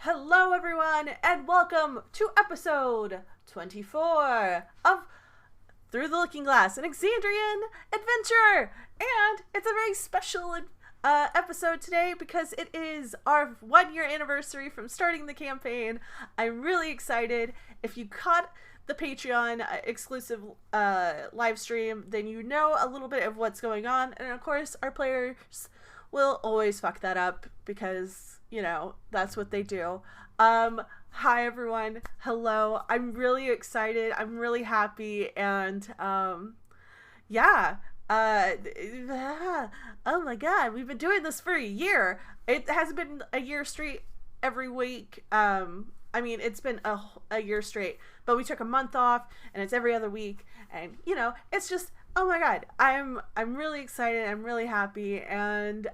Hello, everyone, and welcome to episode 24 of Through the Looking Glass, an Exandrian adventure. And it's a very special episode today because it is our 1 year anniversary from starting the campaign. I'm really excited. If you caught the Patreon exclusive live stream, then you know a little bit of what's going on. And of course, our players will always fuck that up because, you know, that's what they do. Hi everyone. Hello. I'm really excited. I'm really happy. And, yeah. Oh my god, we've been doing this for a year. It hasn't been a year straight every week. I mean, it's been a year straight, but we took a month off and it's every other week. And, you know, it's just, oh my god, I'm really excited. I'm really happy. And,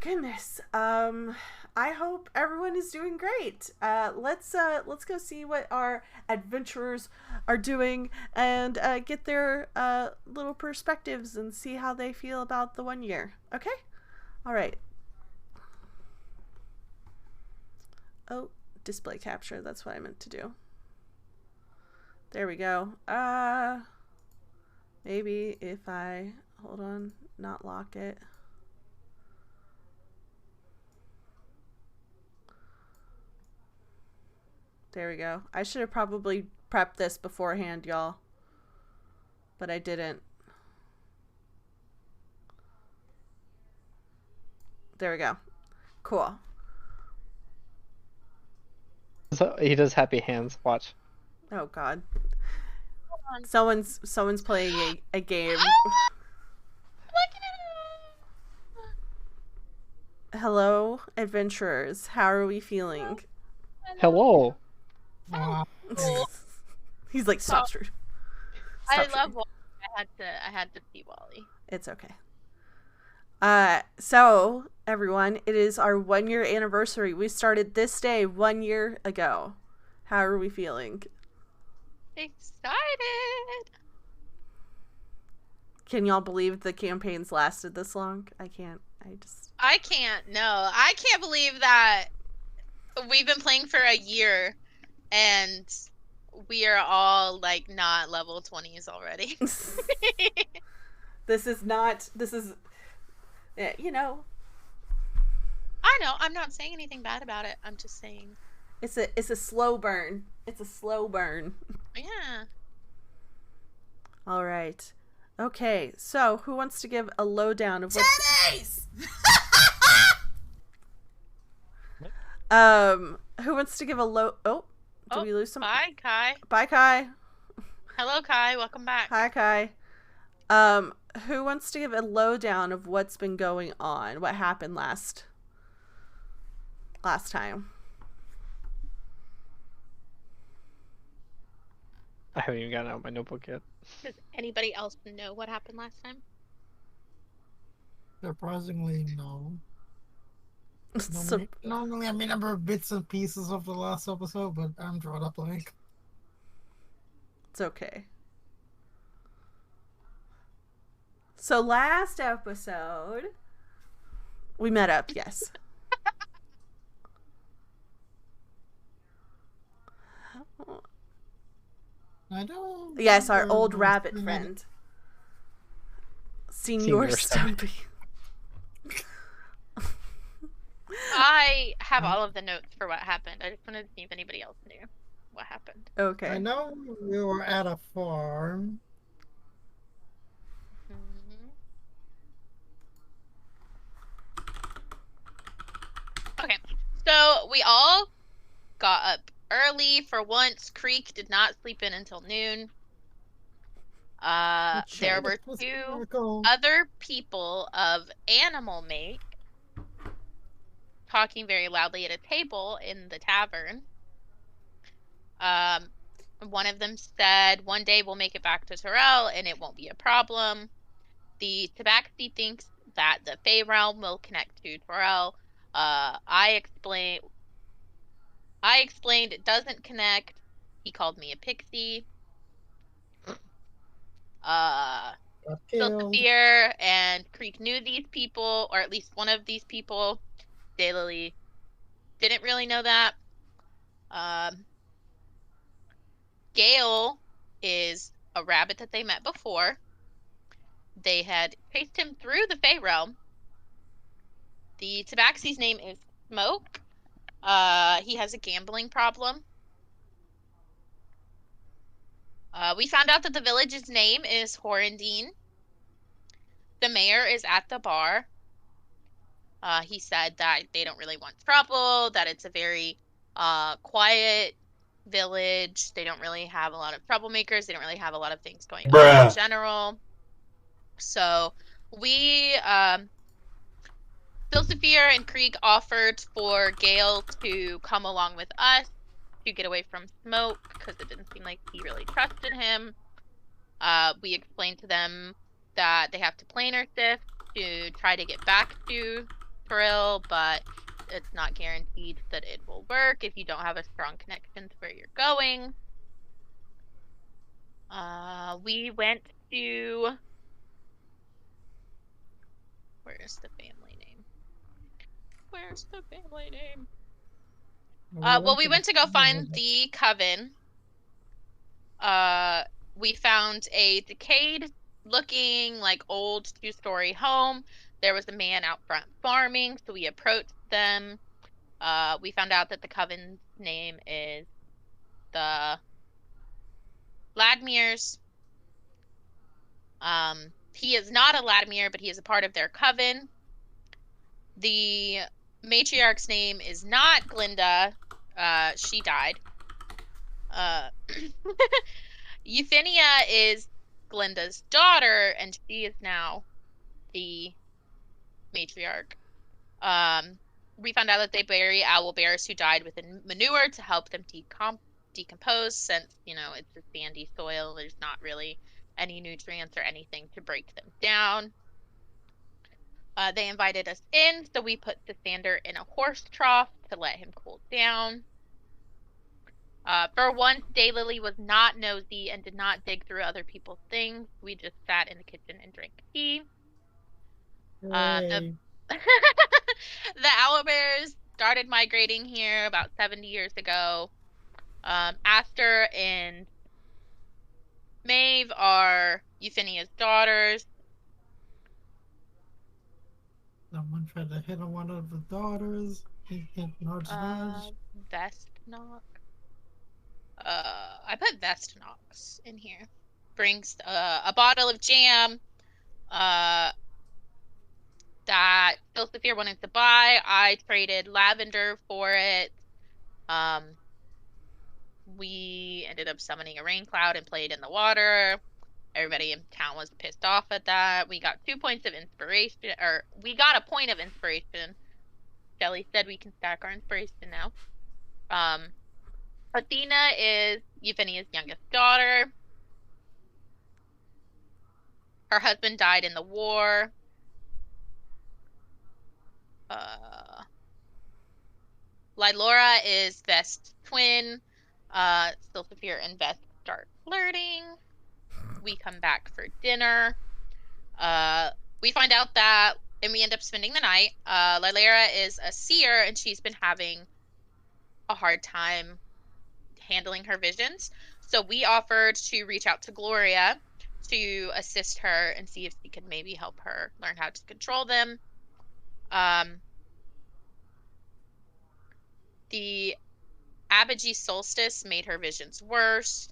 goodness. I hope everyone is doing great. Let's go see what our adventurers are doing and get their little perspectives and see how they feel about the 1 year. Okay? All right. Oh, display capture. That's what I meant to do. There we go. Maybe if I hold on, not lock it. There we go. I should have probably prepped this beforehand, y'all. But I didn't. There we go. Cool. So he does happy hands. Watch. Oh god. Someone's playing a game. Hello, adventurers. How are we feeling? Hello. He's like, stop, Stop I love Wally. I had to see Wally. It's okay. So everyone, it is our 1 year anniversary. We started this day 1 year ago. How are we feeling? Excited. Can y'all believe the campaign's lasted this long? I can't. I can't. No, I can't believe that we've been playing for a year and we are all like not level 20s already. This is, you know. I know. I'm not saying anything bad about it. I'm just saying. It's a slow burn. It's a slow burn. Yeah. All right. Okay. So who wants to give a lowdown of what? Titties! Who wants to give a low? Oh, did we lose some? Bye, Kai. Bye, Kai. Hello, Kai. Welcome back. Hi, Kai. Who wants to give a lowdown of what's been going on? What happened last time? I haven't even gotten out my notebook yet. Does anybody else know what happened last time? Surprisingly, no. Normally I remember bits and pieces of the last episode, but I'm drawn up blank. It's okay. So last episode, we met up, yes. I don't. Yes, our old rabbit friend. Senior Stumpy. I have all of the notes for what happened. I just wanted to see if anybody else knew what happened. Okay. I know we were at a farm. Okay, so we all got up early for once. Creek did not sleep in until noon. There were two other people of animal make talking very loudly at a table in the tavern. One of them said, "One day we'll make it back to Terrell and it won't be a problem." The Tabaxi thinks that the Fey realm will connect to Terrell. I explained it doesn't connect. He called me a pixie. Sophia and Creek knew these people, or at least one of these people. Daily didn't really know that. Gale is a rabbit that they met before. They had chased him through the Fey realm. The Tabaxi's name is Smoke. He has a gambling problem. We found out that the village's name is Horandine. The mayor is at the bar. He said that they don't really want trouble, that it's a very quiet village. They don't really have a lot of troublemakers. They don't really have a lot of things going on in general. So we, Philsophia and Krieg offered for Gale to come along with us to get away from Smoke because it didn't seem like he really trusted him. We explained to them that they have to planar shift to try to get back to Trill, but it's not guaranteed that it will work if you don't have a strong connection to where you're going. We went to... Where's the family name? Where's the family name? Well, we went to go find the coven. We found a decayed-looking, like, old two-story home. There was a man out front farming, so we approached them. We found out that the coven's name is the Ladmirs. He is not a Ladmir, but he is a part of their coven. The matriarch's name is not Glinda. She died. Euphenia is Glinda's daughter, and she is now the matriarch. We found out that they bury owl bears who died within manure to help them decompose, since, you know, it's a sandy soil. There's not really any nutrients or anything to break them down. They invited us in, so we put the sander in a horse trough to let him cool down. For once, Daylily was not nosy and did not dig through other people's things. We just sat in the kitchen and drank tea. The owlbears started migrating here about 70 years ago. Aster and Maeve are Euphenia's daughters. Someone tried to hit on one of the daughters. Nudge. Vestnock. I put Vestnox in here. Brings a bottle of jam that Philsophia wanted to buy. I traded lavender for it. We ended up summoning a rain cloud and played in the water. Everybody in town was pissed off at that. We got 2 points of inspiration, or we got a point of inspiration. Shelly said we can stack our inspiration now. Athena is Euphenia's youngest daughter. Her husband died in the war. Lylora is Vest's twin. Philsophia and Vest start flirting. We come back for dinner. We find out that, and we end up spending the night. Lylera is a seer, and she's been having a hard time handling her visions. So we offered to reach out to Gloria to assist her and see if she could maybe help her learn how to control them. The Apogee solstice made her visions worse.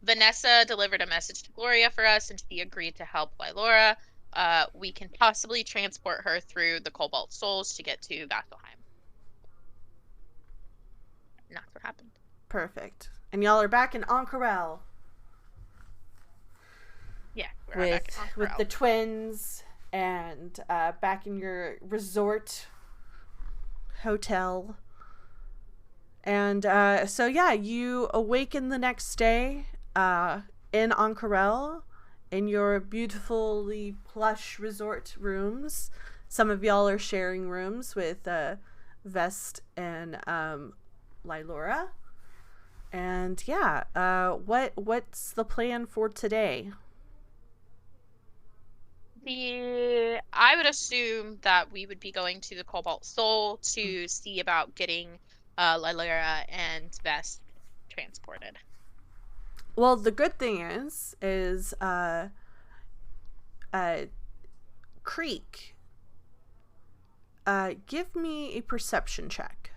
Vanessa delivered a message to Gloria for us, and she agreed to help Lylora. We can possibly transport her through the Cobalt Souls to get to Vasselheim. And that's what happened. Perfect. And y'all are back in Ank'Harel. Yeah, we're back in Ank'Harel. With the twins and back in your resort hotel. And so yeah, you awaken the next day in Ank'Harel in your beautifully plush resort rooms. Some of y'all are sharing rooms with Vest and Lylora. And yeah, what's the plan for today? I would assume that we would be going to the Cobalt Soul to see about getting Lylera and Vest transported. Well, the good thing is Creek, give me a perception check.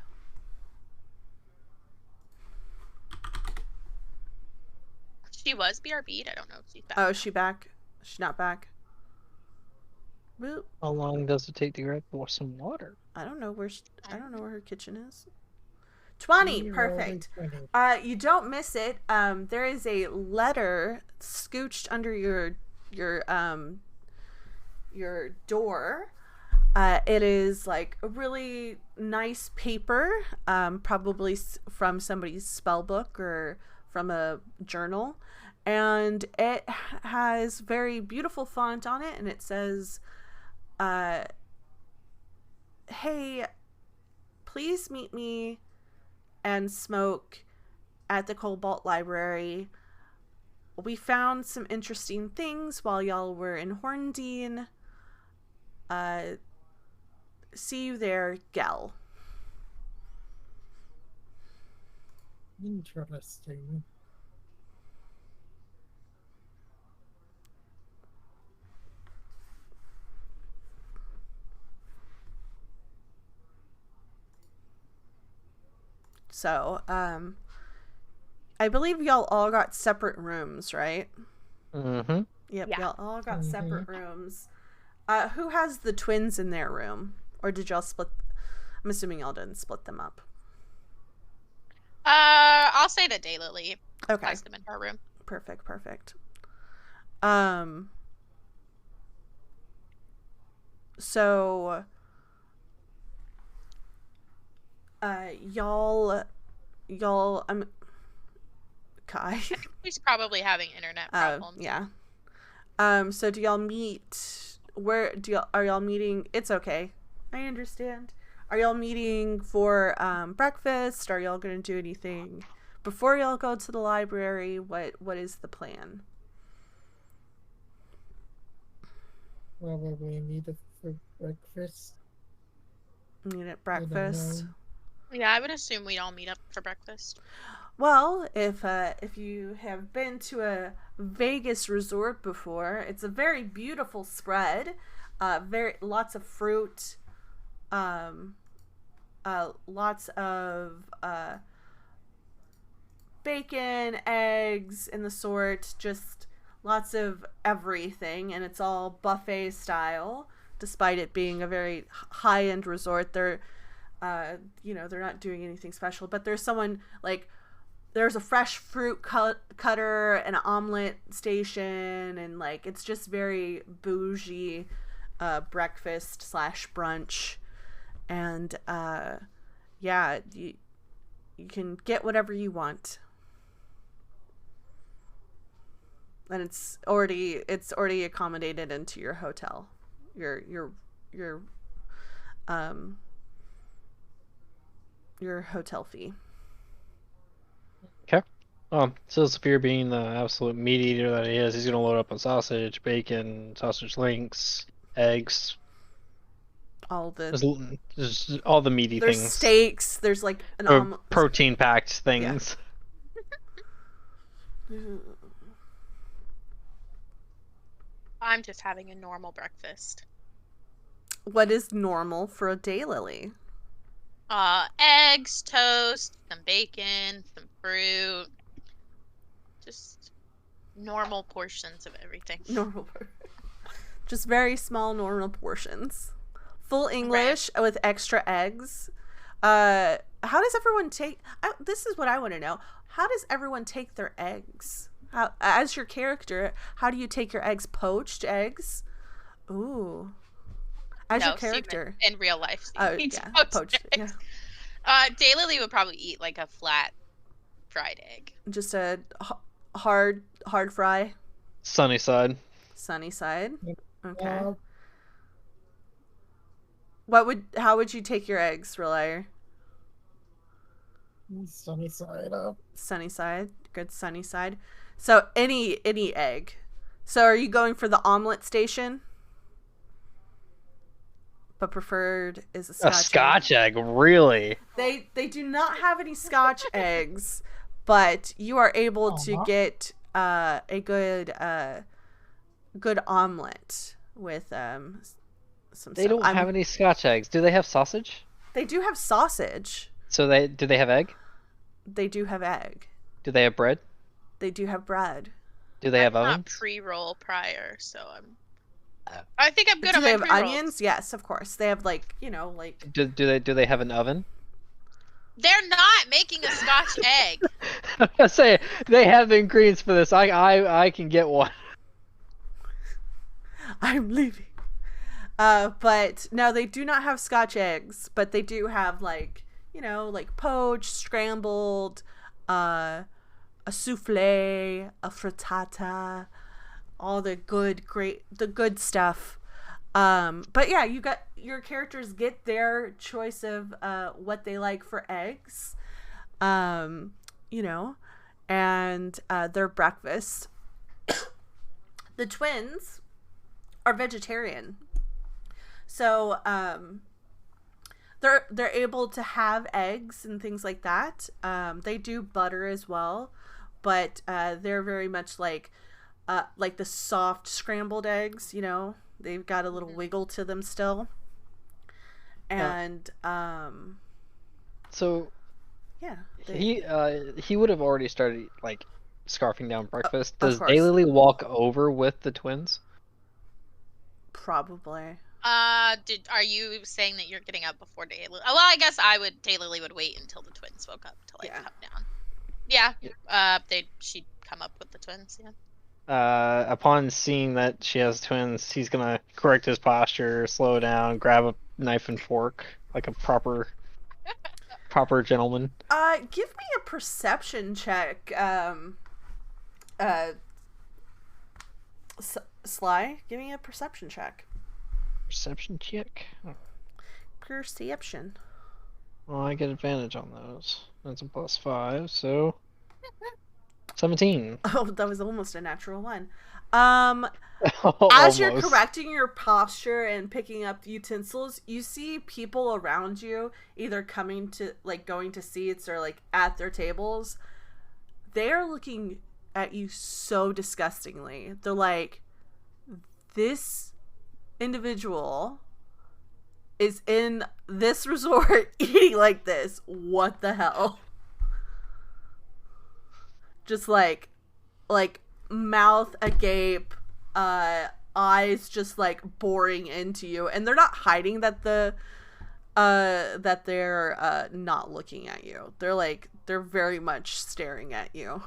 She was BRB'd. I don't know if she's back. Oh, now. is she back? She's not back. Boop. How long does it take to grab some water? I don't know where her kitchen is. 20, perfect. 20. You don't miss it. There is a letter scooched under your door. It is like a really nice paper, probably from somebody's spell book or from a journal, and it has very beautiful font on it, and it says, "Hey, please meet me and Smoke at the Cobalt Library. We found some interesting things while y'all were in Horndine. See you there, Gel." Interesting. So, I believe y'all all got separate rooms, right? Mm-hmm. Yep, Yeah. y'all all got separate rooms. Who has the twins in their room? Or did y'all split? I'm assuming y'all didn't split them up. I'll say that Daylily Okay. has them in her room. Perfect. So, y'all, Kai. She's probably having internet problems. Yeah. So do y'all meet? Are y'all meeting? It's okay. I understand. Are y'all meeting for breakfast? Are y'all gonna do anything before y'all go to the library? What is the plan? Probably need it for breakfast. Meet at I don't breakfast. know. Yeah, I would assume we'd all meet up for breakfast. Well, if you have been to a Vegas resort before, it's a very beautiful spread. Lots of fruit, lots of bacon, eggs, and the sort. Just lots of everything, and it's all buffet style. Despite it being a very high-end resort, they're not doing anything special. But there's a fresh fruit cutter and an omelet station, and like it's just very bougie breakfast / brunch, and yeah, you can get whatever you want, and it's already accommodated into your hotel, your hotel fee. Okay. So Saphir, being the absolute meat eater that he is, he's gonna load up on sausage, bacon, sausage links, eggs. All the There's all the meaty there's things. steaks. There's like an Or omelet. protein-packed things. I'm just having a normal breakfast. What is normal for a daylily? Eggs, toast, some bacon, some fruit. Just normal portions of everything. Normal. Just very small normal portions. Full English with extra eggs. How does everyone take... this is what I want to know. How does everyone take their eggs? As your character, how do you take your eggs? Poached eggs? Ooh. As your character. In real life. Yeah. Poached. Yeah. Daylily would probably eat like a flat fried egg. Just a hard fry. Sunny side. Sunny side. Okay. How would you take your eggs, Relier? Sunny side up. Sunny side. Good sunny side. So any egg. So are you going for the omelet station? but preferred is a A Scotch egg. Scotch egg, really? They do not have any Scotch eggs, but you are able to get a good omelet with some. They don't have any Scotch eggs. Do they have sausage? They do have sausage. So do they have egg? They do have egg. Do they have bread? They do have bread. Do they have Not ovens? pre-roll prior, so I think I'm good Do on they my have pre-rolls. onions? Yes, of course. They have Do they have an oven? They're not making a Scotch egg. I was gonna say they have the ingredients for this. I can get one. I'm leaving. But no, they do not have Scotch eggs, but they do have like poached, scrambled, a souffle, a frittata, all the good stuff. But yeah, your characters get their choice of what they like for eggs, and their breakfast. The twins are vegetarian, so they're able to have eggs and things like that. They do butter as well, but they're very much like the soft scrambled eggs. They've got a little wiggle to them still, and so yeah, he would have already started like scarfing down breakfast. Of Does course. Daylily walk over with the twins? probably. Are you saying that you're getting up before Daylily? Well, I guess Daylily would wait until the twins woke up to come down. Yeah. She'd come up with the twins. Yeah. Upon seeing that she has twins, he's gonna correct his posture, slow down, grab a knife and fork like a proper gentleman. Give me a perception check. Sly, give me a perception check. Perception check. Perception. Well, I get advantage on those. That's a +5, so 17. Oh, that was almost a natural one. As you're Almost. correcting your posture and picking up utensils, you see people around you either going to seats or like at their tables. They're looking at you so disgustingly. They're like, this individual is in this resort eating like this. What the hell? Just like mouth agape, eyes just like boring into you, and they're not hiding that they're not looking at you. They're very much staring at you.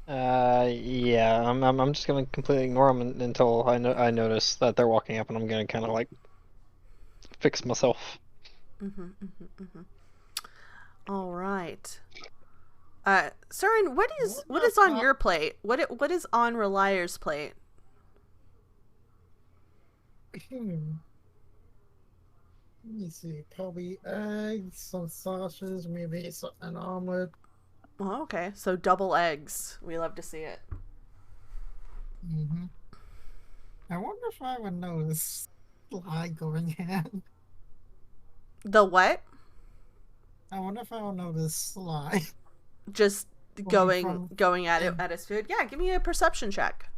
Yeah, I'm just gonna completely ignore them until I notice that they're walking up, and I'm gonna kind of like fix myself. All right. Søren, what is on your plate? What is on Relier's plate? Let me see. Probably eggs, some sausages, maybe an omelet. Oh, okay. So double eggs. We love to see it. I wonder if I would know this slide going in. The what? I wonder if I would know this slide. Just Going going at it at his food. Yeah, give me a perception check.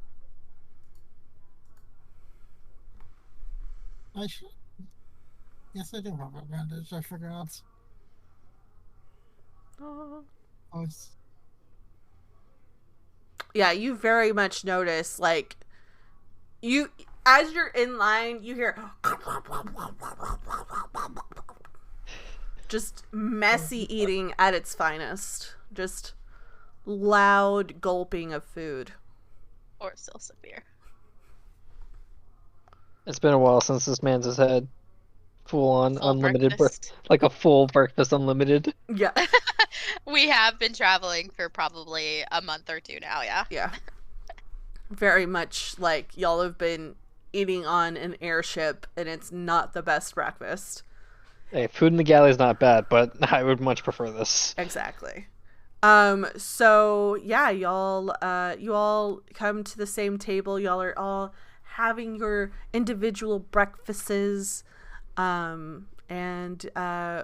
I should. Yes, I do have advantage. I forgot. Yeah, you very much notice, like, you, as you're in line, you hear just messy eating at its finest. Just loud gulping of food. Or still severe. It's been a while since this man's has had full-on Full unlimited breakfast. like a full breakfast unlimited. Yeah. We have been traveling for probably a month or two now, yeah. Yeah. Very much like y'all have been eating on an airship, and it's not the best breakfast. Hey, food in the galley is not bad, but I would much prefer this. Exactly. So yeah, y'all you all come to the same table. Y'all are all having your individual breakfasts, and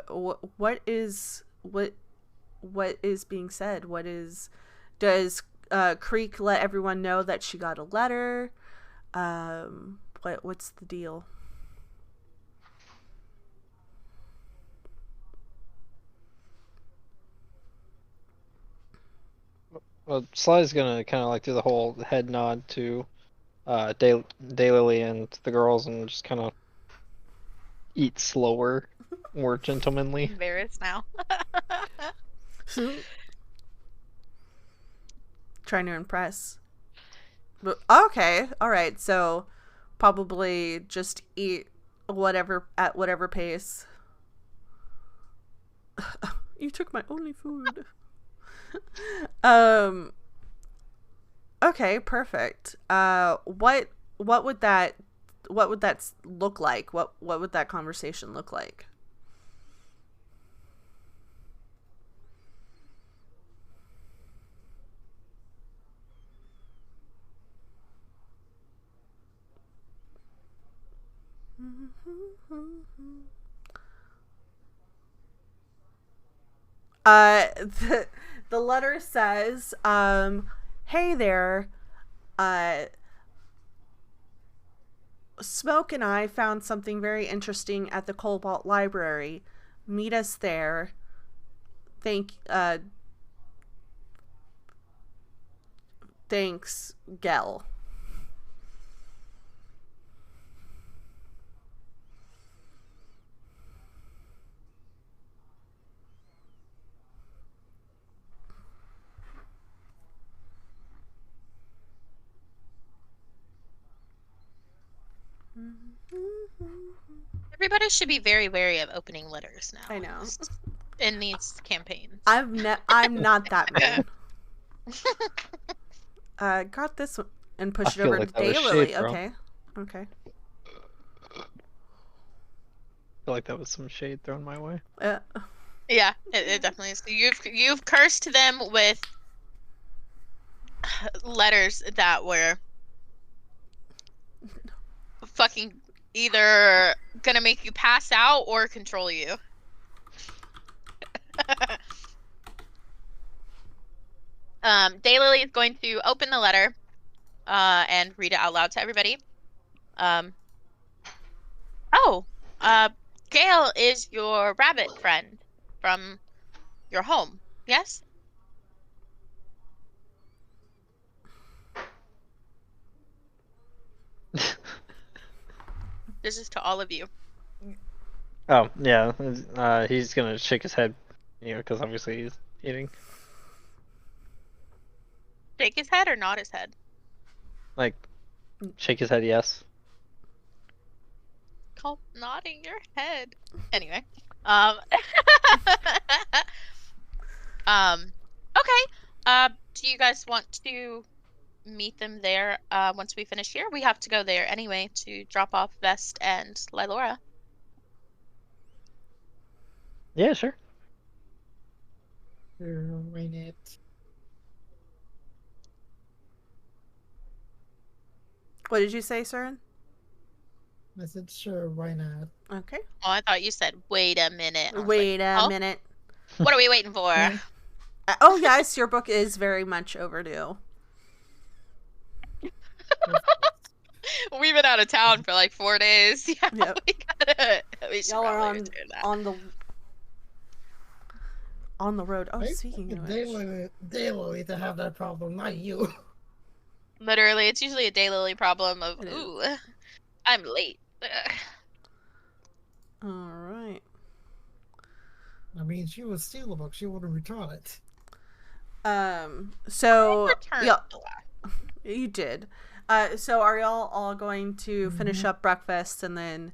what is being said? Does Creek let everyone know that she got a letter? What's the deal? Well, Sly's gonna kind of like do the whole head nod to Daylily and the girls and just kind of eat slower, more gentlemanly. Embarrassed now. Trying to impress. But, okay, all right. So probably just eat whatever at whatever pace. You took my only food. Okay, perfect. What would that look like? What would that conversation look like? The letter says, hey there, Smoke and I found something very interesting at the Cobalt Library. Meet us there. Thanks, Gel. Everybody should be very wary of opening letters now. I know. In these campaigns. I'm not that mean. Got this one and push it over to Daylily. Okay. Okay. I feel like that was some shade thrown my way. Yeah, it definitely is. You've cursed them with letters that were fucking either gonna make you pass out or control you. Daylily is going to open the letter and read it out loud to everybody. Gail is your rabbit friend from your home, yes? This is to all of you. Oh, yeah. He's gonna shake his head, because obviously he's eating. Shake his head or nod his head? Like, shake his head, yes. Called nodding your head. Anyway. Okay. Do you guys want to meet them there once we finish here? We have to go there anyway to drop off Vest and Lylora. Yeah, sure. Wait it. What did you say, Søren? I said, sure, why not? Okay. Oh, I thought you said, wait a minute. Wait a minute. What are we waiting for? Oh, yes, your book is very much overdue. We've been out of town for like 4 days. Yeah, Yep. we should Y'all are probably return that. on the road. Oh, speaking of which. Daylily to have that problem, not you. Literally, it's usually a Daylily problem of, ooh, I'm late. All right. I mean, she would steal a book. She wouldn't return it. So Return yeah, the last. you did. So are y'all all going to finish up breakfast and then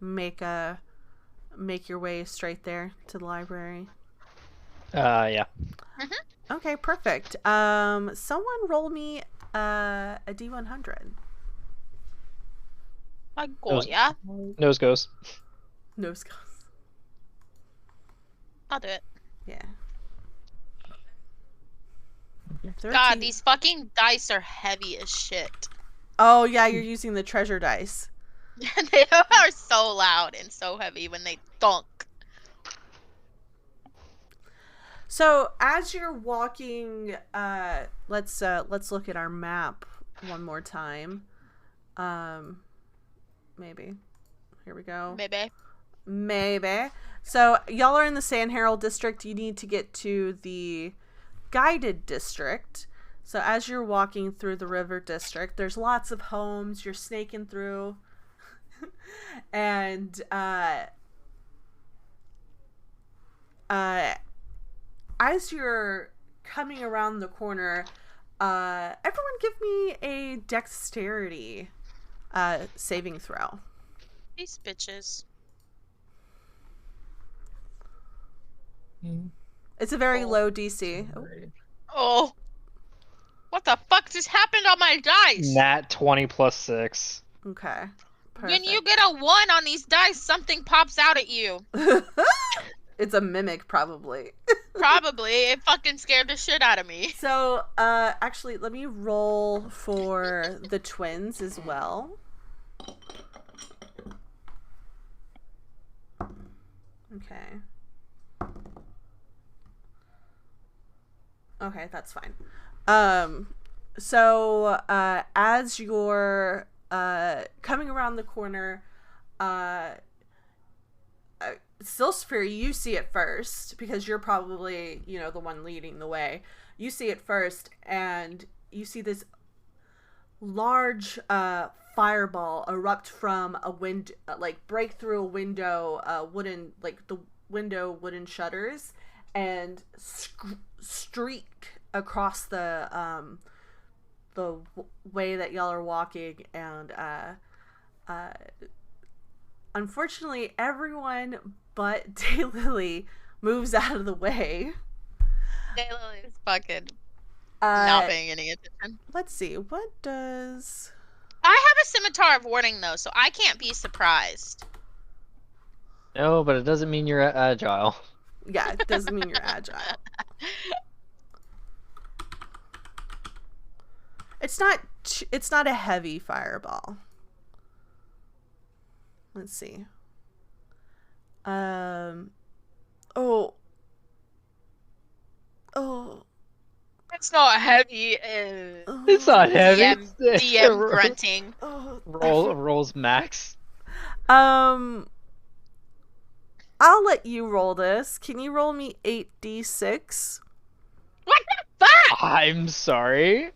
make your way straight there to the library? Yeah. Okay, perfect. Someone roll me a D100. Yeah, Nose goes. Nose goes. I'll do it. Yeah. God, these fucking dice are heavy as shit. Oh, yeah, you're using the treasure dice. They are so loud and so heavy when they thunk. So as you're walking, let's look at our map one more time. Maybe. Here we go. Maybe. So y'all are in the Ank'Harel district. You need to get to the guided district. So as you're walking through the river district, there's lots of homes. You're snaking through. And as you're coming around the corner, everyone give me a dexterity saving throw. These bitches. It's a very low DC. Oh. What the fuck just happened on my dice? Nat 20 plus 6. Okay. Perfect. When you get a 1 on these dice, something pops out at you. It's a mimic, probably. Probably. It fucking scared the shit out of me. So, actually, let me roll for the twins as well. Okay. Okay, that's fine. So, as you're coming around the corner, still Sphere, you see it first because you're probably, the one leading the way. You see it first, and you see this large fireball erupt from a window, break through a window, wooden shutters, and streak across the way that y'all are walking, and unfortunately everyone but Daylily moves out of the way. Daylily's fucking not paying any attention. Let's see, what does... I have a scimitar of warning though, so I can't be surprised. No, but it doesn't mean you're agile. Yeah, it doesn't mean you're agile. It's not a heavy fireball. Let's see. Oh. It's not heavy. It's not heavy. DM grunting. Rolls max. I'll let you roll this. Can you roll me 8d6? What the fuck? I'm sorry.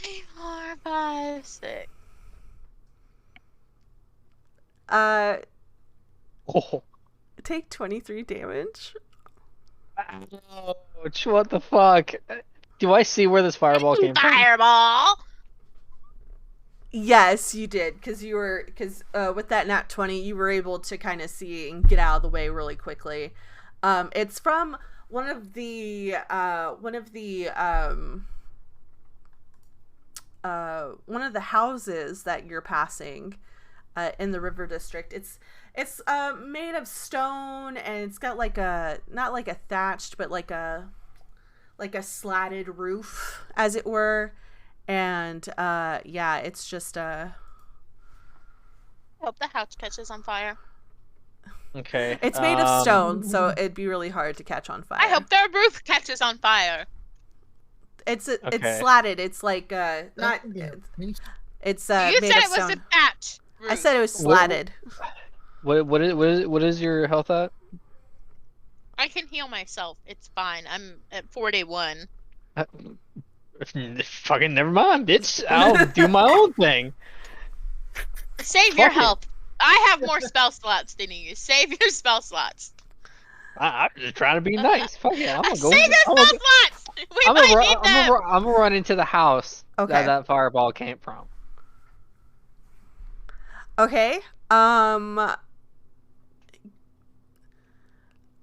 3, 4, 5, 6. Oh. Take 23 damage. Ouch, what the fuck? Do I see where this fireball came from? Fireball! Yes, you did, because with that nat 20, you were able to kind of see and get out of the way really quickly. It's from one of the houses that you're passing in the river district. It's made of stone, and it's got not like a thatched, but like a slatted roof, as it were. And yeah, it's just I hope the house catches on fire. Okay. It's made of stone, so it'd be really hard to catch on fire. I hope their roof catches on fire. It's slatted. It's like not. It's You made said of it was stone. a thatch roof. I said it was slatted. What is your health at? I can heal myself. It's fine. I'm at 41. Fucking never mind, bitch. I'll do my own thing. Save your health. I have more spell slots than you. Save your spell slots. I'm just trying to be nice. Fuck yeah, I'm gonna go. Save your spell slots. We might need them. I'm gonna run into the house that fireball came from. Okay.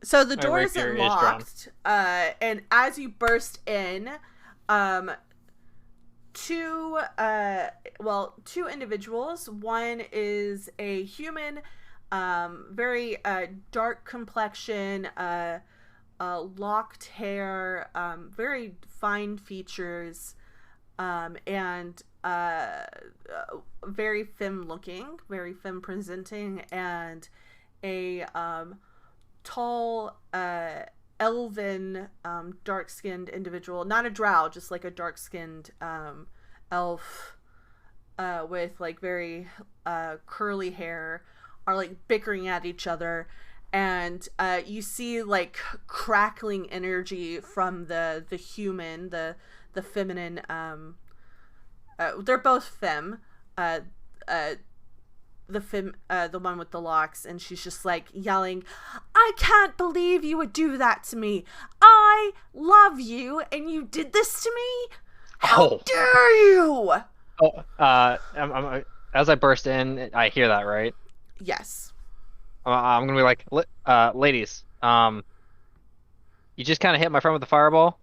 So the door isn't locked. And as you burst in, two individuals. One is a human, very dark complexion, locked hair, very fine features, and very femme looking, very femme presenting, and a tall, elven, dark skinned individual, not a drow, just like a dark skinned elf with like very curly hair, are like bickering at each other. And you see like crackling energy from the human, the feminine. They're both femme. The one with the locks, and she's just like yelling, "I can't believe you would do that to me. I love you, and you did this to me. How dare you!" As I burst in, I hear that, right? Yes. I'm gonna be like, ladies, you just kind of hit my friend with the fireball.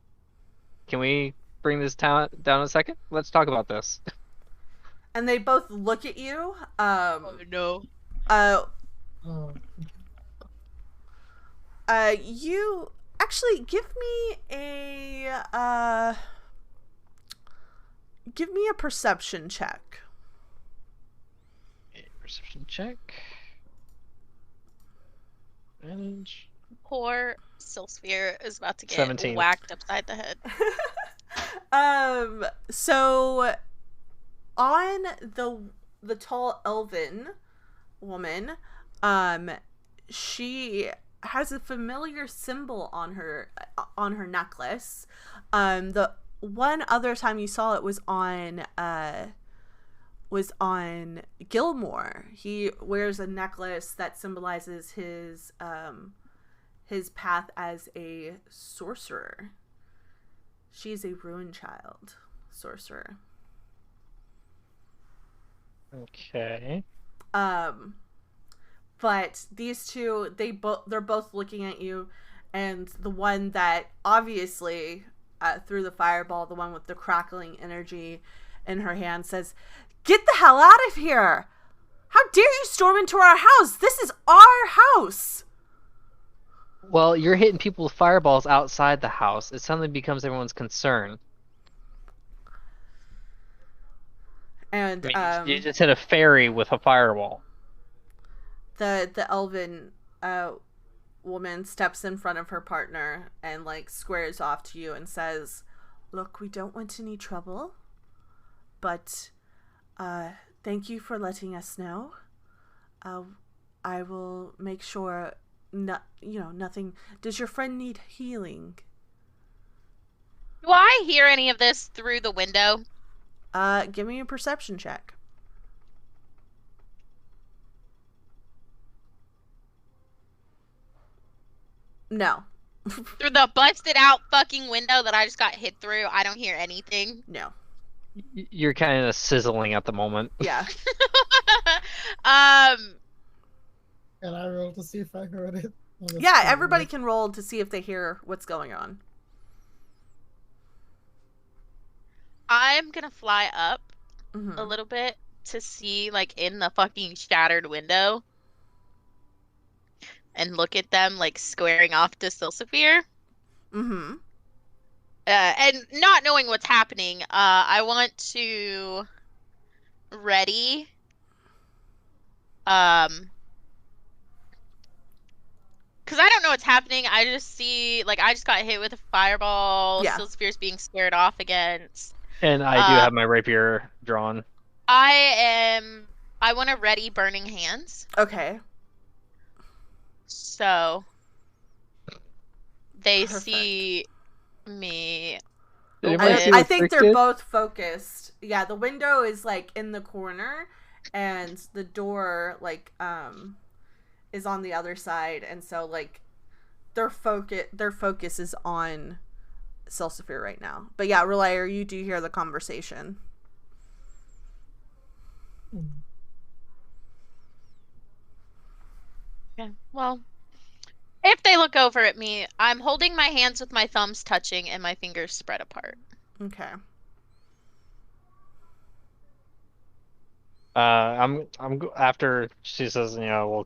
Can we bring this down a second? Let's talk about this. And they both look at you. Oh no. Oh, You actually give me a perception check. Perception check. Advantage. Poor Silsphere is about to get 17. whacked upside the head. So on the tall elven woman, she has a familiar symbol on her necklace. The one other time you saw it was on Gilmore. He wears a necklace that symbolizes his path as a sorcerer. She's a ruined child sorcerer. Okay. But these two, they're both looking at you, and the one that obviously threw the fireball, the one with the crackling energy in her hand, says, "Get the hell out of here! How dare you storm into our house? This is our house!" Well, you're hitting people with fireballs outside the house. It suddenly becomes everyone's concern. And I mean, you just hit a fairy with a fireball. the elven woman steps in front of her partner and like squares off to you and says, "Look, we don't want any trouble, but thank you for letting us know. I will make sure nothing. Does your friend need healing?" Do I hear any of this through the window? Give me a perception check. No. Through the busted out fucking window that I just got hit through, I don't hear anything. No. You're kind of sizzling at the moment. Yeah. and I rolled to see if I heard it. Yeah, everybody can roll to see if they hear what's going on. I'm gonna fly up Mm-hmm. a little bit to see, like, in the fucking shattered window and look at them, like, squaring off to Silsifere. Mm-hmm. And not knowing what's happening, I want to ready, because I don't know what's happening. I just see, like, I just got hit with a fireball. Yeah. Silsifere's being squared off against. And I do have my rapier drawn. I want to ready Burning Hands. Okay. So they Perfect. see me. I think they're both focused. Yeah, the window is like in the corner, and the door like is on the other side, and so like their focus is on Silsifere right now. But yeah, Relayer, you do hear the conversation. Okay. Well, if they look over at me, I'm holding my hands with my thumbs touching and my fingers spread apart. Okay. I'm after she says, we have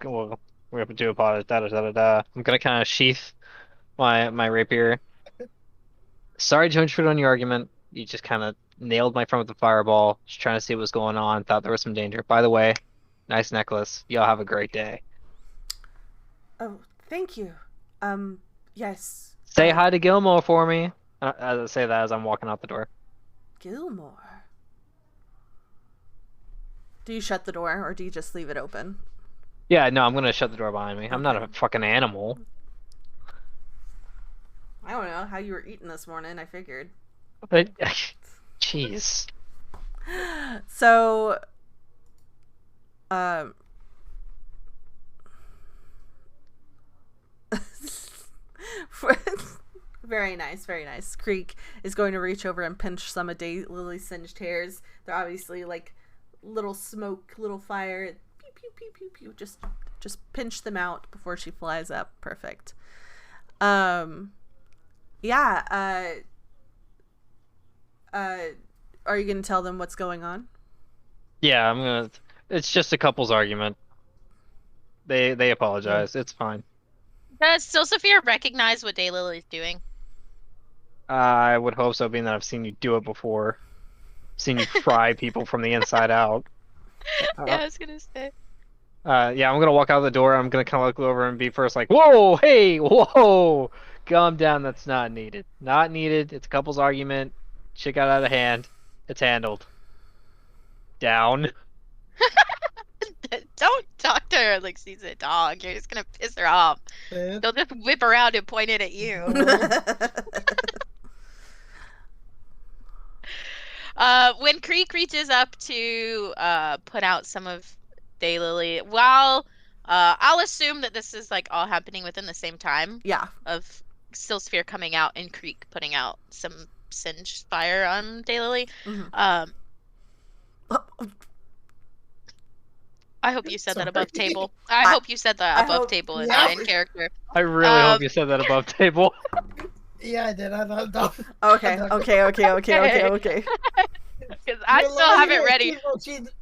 to do a pod, I'm gonna kind of sheath my rapier. Sorry to intrude on your argument. You just kind of nailed my friend with the fireball. Just trying to see what was going on. Thought there was some danger. By the way, nice necklace. Y'all have a great day. Oh, thank you. Yes. Say hi to Gilmore for me. As I say that as I'm walking out the door. Gilmore. Do you shut the door or do you just leave it open? Yeah, no, I'm gonna shut the door behind me. I'm not a Okay. fucking animal. I don't know how you were eating this morning. I figured. But, jeez. So, um, very nice, very nice. Creek is going to reach over and pinch some of Lily's singed hairs. They're obviously like little smoke, little fire. Pew pew pew pew pew. Just pinch them out before she flies up. Perfect. Yeah. Are you gonna tell them what's going on? Yeah, I'm gonna. It's just a couple's argument. They apologize. It's fine. Does Sophia recognize what Daylily's doing? I would hope so, being that I've seen you do it before. Seen you fry people from the inside out. Yeah, I was gonna say. Yeah, I'm gonna walk out the door. I'm gonna kind of look over and be first, like, "Whoa, hey, whoa, calm down. That's not needed. Not needed. It's a couple's argument. Shit got out of hand. It's handled. Down." Don't talk to her like she's a dog. You're just gonna piss her off. Sid? They'll just whip around and point it at you. When Creek reaches up to put out some of Daylily, while I'll assume that this is like all happening within the same time Yeah. of Stillsphere coming out and Creek putting out some singe fire on Daylily. Mhm. I hope you said that Sorry. above table. I hope you said that I above hope- table in yeah. in character. I really hope you said that above table. Yeah, I did. I don't. Okay. Because I You're still have lying it ready. here.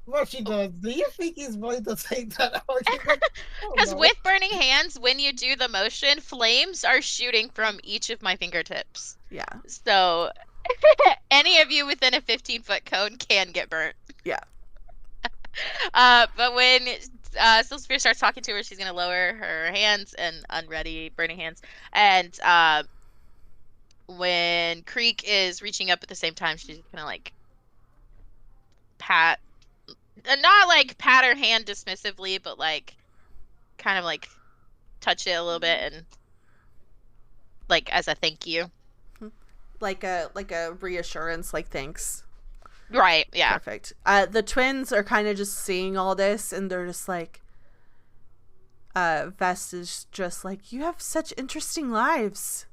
What she does? Do you think he's going to take that argument? Oh, Because no. with burning hands, when you do the motion, flames are shooting from each of my fingertips. Yeah. So any of you within a 15-foot cone can get burnt. Yeah. But when Silsphere starts talking to her, she's gonna lower her hands and unready burning hands. And when Creek is reaching up at the same time, she's gonna like pat, not like pat her hand dismissively, but like kind of like touch it a little bit and like as a thank you. Like a reassurance, like thanks. Right, yeah. Perfect. The twins are kind of just seeing all this and they're just like, Vest is just like, you have such interesting lives.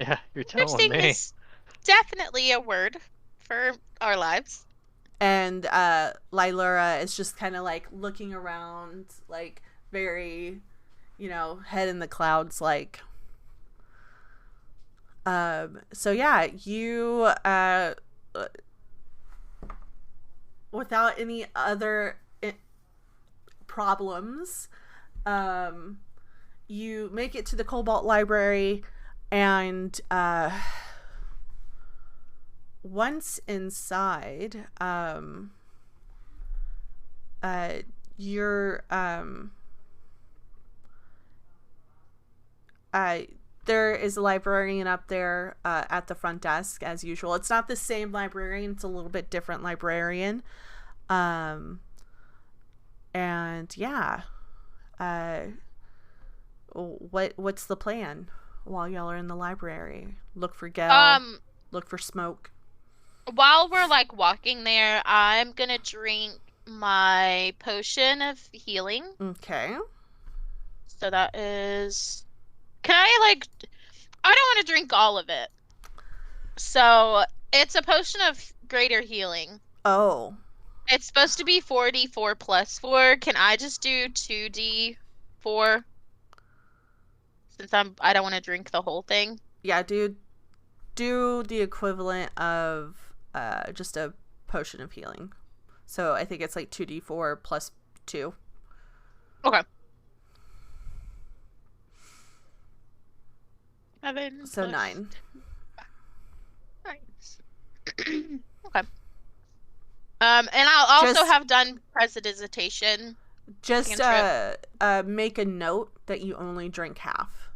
Yeah, you're telling Interesting me. is definitely a word for our lives. And Lylura is just kind of like looking around, like very, head in the clouds, like. So yeah, you without any other problems, you make it to the Cobalt Library, and once inside, you're there is a librarian up there at the front desk as usual. It's not the same librarian, it's a little bit different librarian. And yeah, what's the plan while y'all are in the library? Look for Gel, look for smoke. While we're like walking there, I'm gonna drink my potion of healing. Okay. So that is, can I like, I don't want to drink all of it. So it's a potion of greater healing. Oh. It's supposed to be 4d4 plus 4. Can I just do 2d4? Since I don't want to drink the whole thing. Yeah, dude. Do the equivalent of just a potion of healing. So I think it's like 2d4 plus 2. Okay. So 9. Okay. And I'll also Just- have done prestidigitation. Just Cantrip. make a note that you only drink half.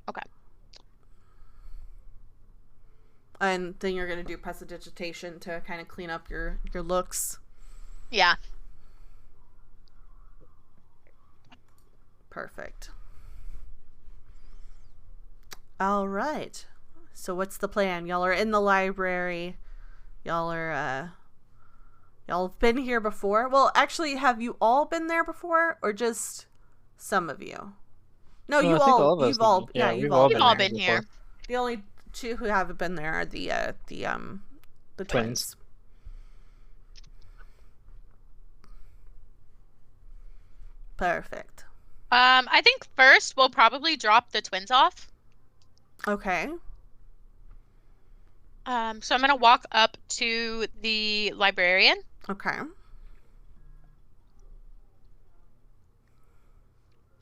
Okay. And then you're gonna do prestidigitation to kind of clean up your looks. Yeah. Perfect. All right. So what's the plan? Y'all are in the library. Y'all have been here before. Well, actually, have you all been there before, or just some of you? No, Well, I think all of us you've all, have- yeah, yeah, you've we've all all We've been all there. been here. before. The only two who haven't been there are the twins. Twins. Perfect. I think first we'll probably drop the twins off. Okay. So I'm gonna walk up to the librarian. Okay.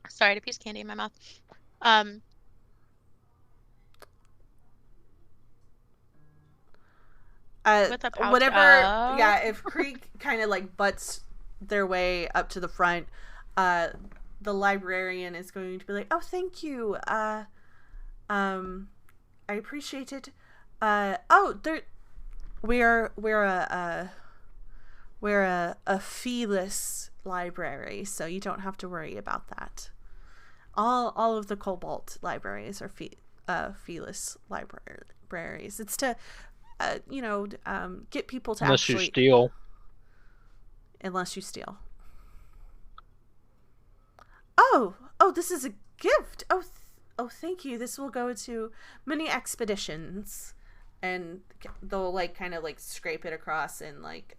Sorry, I had a piece of candy in my mouth. With a pouch Whatever. of- Yeah, if Creek kind of like butts their way up to the front, the librarian is going to be like, "Oh, thank you. I appreciate it. We're a feeless library, so you don't have to worry about that. All of the Cobalt libraries are feeless libraries. It's to get people to Unless you actually steal. unless you steal. Oh, this is a gift. Oh, thank you. This will go to many expeditions, and they'll like kind of like scrape it across and like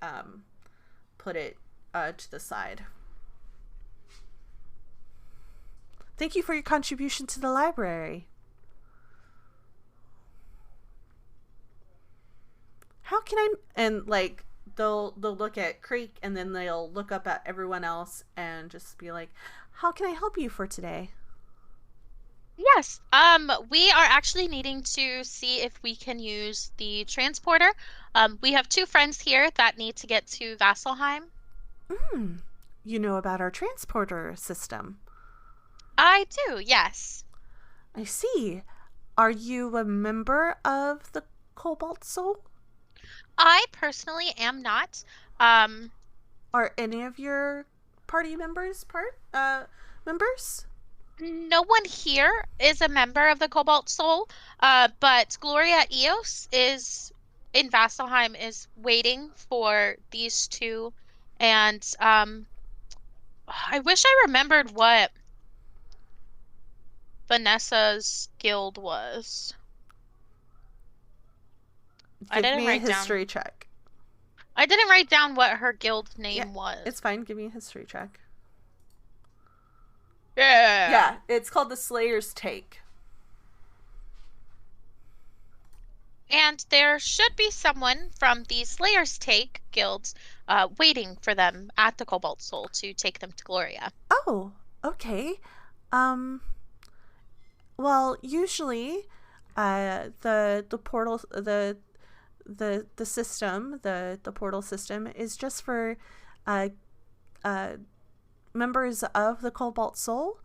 put it to the side. Thank you for your contribution to the library. How can I? And like they'll look at Creek and then they'll look up at everyone else and just be like, "How can I help you for today?" Yes. We are actually needing to see if we can use the transporter. We have two friends here that need to get to Vasselheim. You know about our transporter system. I do, yes. I see. Are you a member of the Cobalt Soul? I personally am not. Are any of your party members members? No one here is a member of the Cobalt Soul, but Gloria Eos is in Vasselheim is waiting for these two, and I wish I remembered what Vanessa's guild was. I Give didn't me a write down. history check. I didn't write down what her guild name was. It's fine. Give me a history check. Yeah. Yeah, it's called the Slayer's Take. And there should be someone from the Slayer's Take guilds waiting for them at the Cobalt Soul to take them to Gloria. Oh, okay. Well, usually, the portal the system the portal system is just for members of the Cobalt Soul.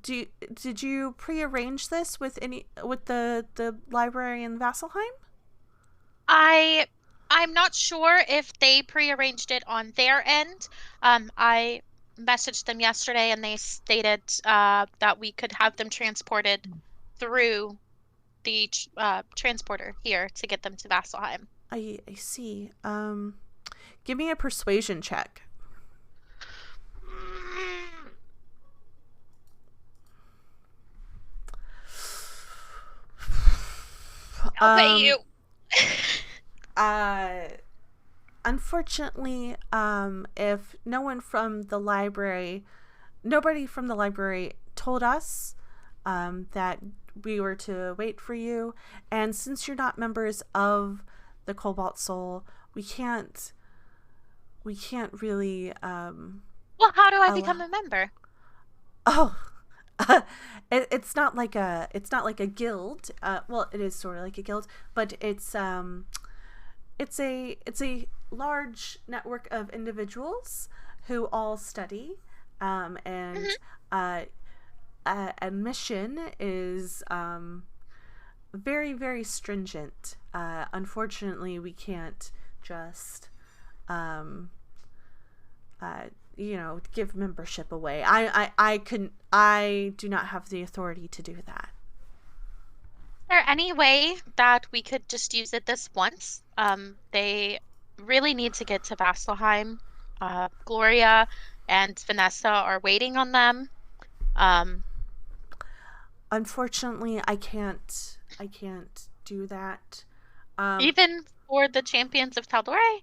Did you prearrange this with the library in Vasselheim? I'm not sure if they prearranged it on their end. I messaged them yesterday and they stated that we could have them transported through the transporter here to get them to Vasselheim. I see. Give me a persuasion check. I'll pay you. Unfortunately, if nobody from the library told us that we were to wait for you, and since you're not members of the Cobalt Soul, we can't really Well, how do I become a member? Oh, It's not like a guild. Well, it is sort of like a guild, but it's a large network of individuals who all study, and admission is very, very stringent. Unfortunately, we can't just give membership away. I do not have the authority to do that. Is there any way that we could just use it this once? They really need to get to Vasselheim. Gloria and Vanessa are waiting on them. Unfortunately, I can't do that. Even for the champions of Tal'Dorei?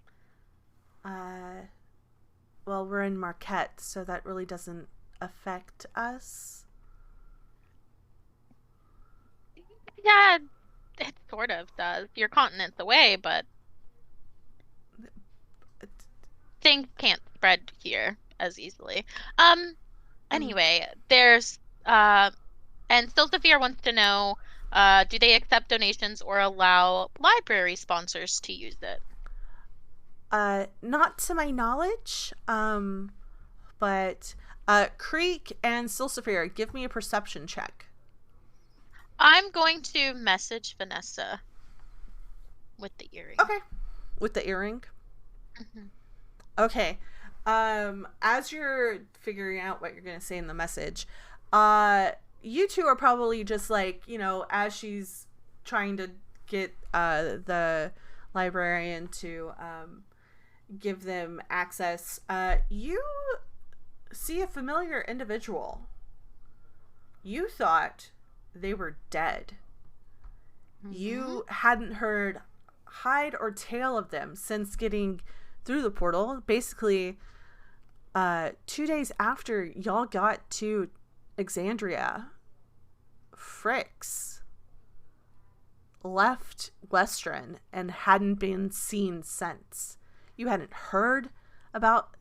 Well, we're in Marquette, so that really doesn't affect us. Yeah, it sort of does. Your continent's away, but things can't spread here as easily. Anyway, there's and Silsafir wants to know, do they accept donations or allow library sponsors to use it? Not to my knowledge. But Creek and Silsafir, give me a perception check. I'm going to message Vanessa with the earring. Okay. With the earring? Mm-hmm. Okay. As you're figuring out what you're going to say in the message, you two are probably just like, as she's trying to get the librarian to give them access, you see a familiar individual. You thought they were dead. Mm-hmm. You hadn't heard hide or tail of them since getting through the portal. Basically, 2 days after y'all got to Exandria, Fricks left Western and hadn't been seen since. You hadn't heard about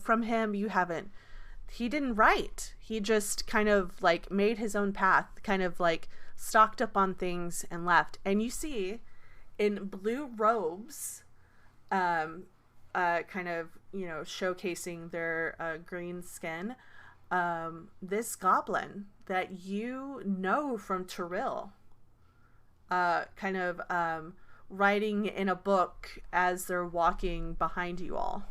from him. He didn't write. He just kind of like made his own path, kind of like stocked up on things and left. And you see in blue robes, kind of, showcasing their green skin, this goblin that you know from Terrell, kind of writing in a book as they're walking behind you all.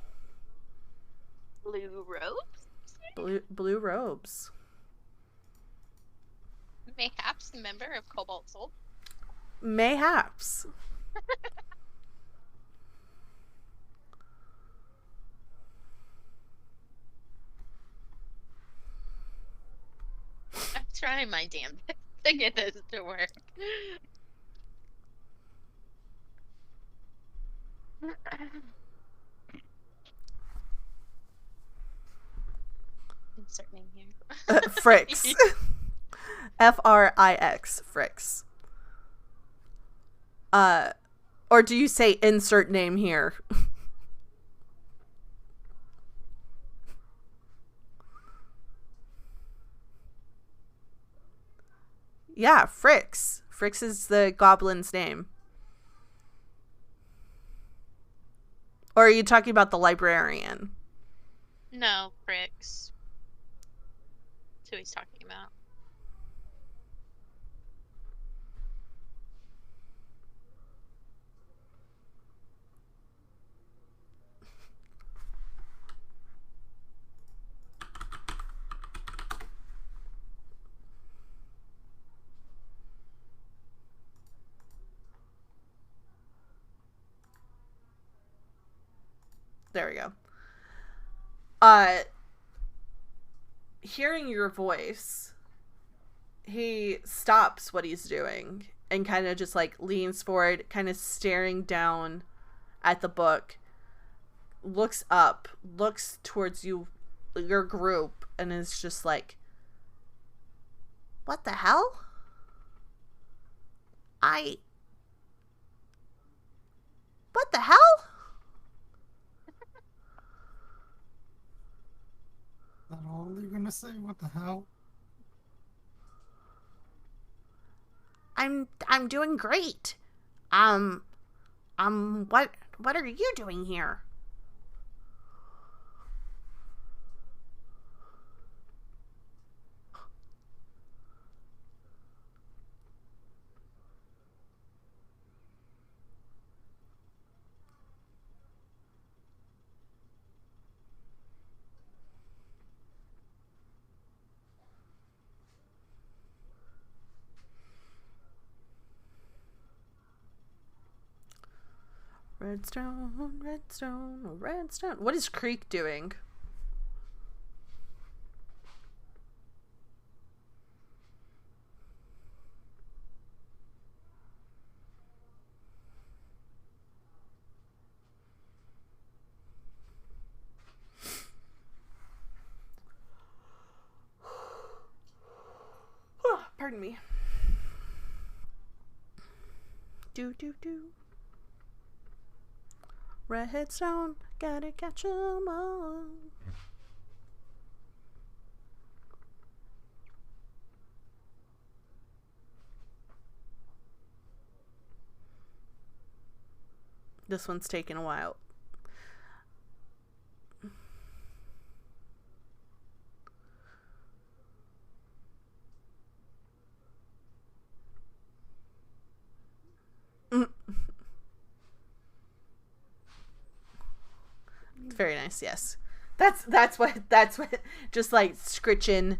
Blue robes? Blue robes. Mayhaps a member of Cobalt Soul? Mayhaps. I'm trying my damn best to get this to work. Insert name here. Fricks. Frix. Fricks. Or do you say insert name here? Yeah, Fricks. Fricks is the goblin's name. Or are you talking about the librarian? No, Fricks. That's who he's talking about. There we go. Hearing your voice, he stops what he's doing and kind of just like leans forward, kind of staring down at the book, looks up, looks towards you, your group, and is just like, what the hell? What the hell? Is that all you're gonna say? What the hell? I'm doing great. What are you doing here? Redstone, redstone, redstone. What is Creek doing? Pardon me. Do. Redstone, gotta catch 'em all. This one's taking a while. Very nice, yes. That's what just like scritching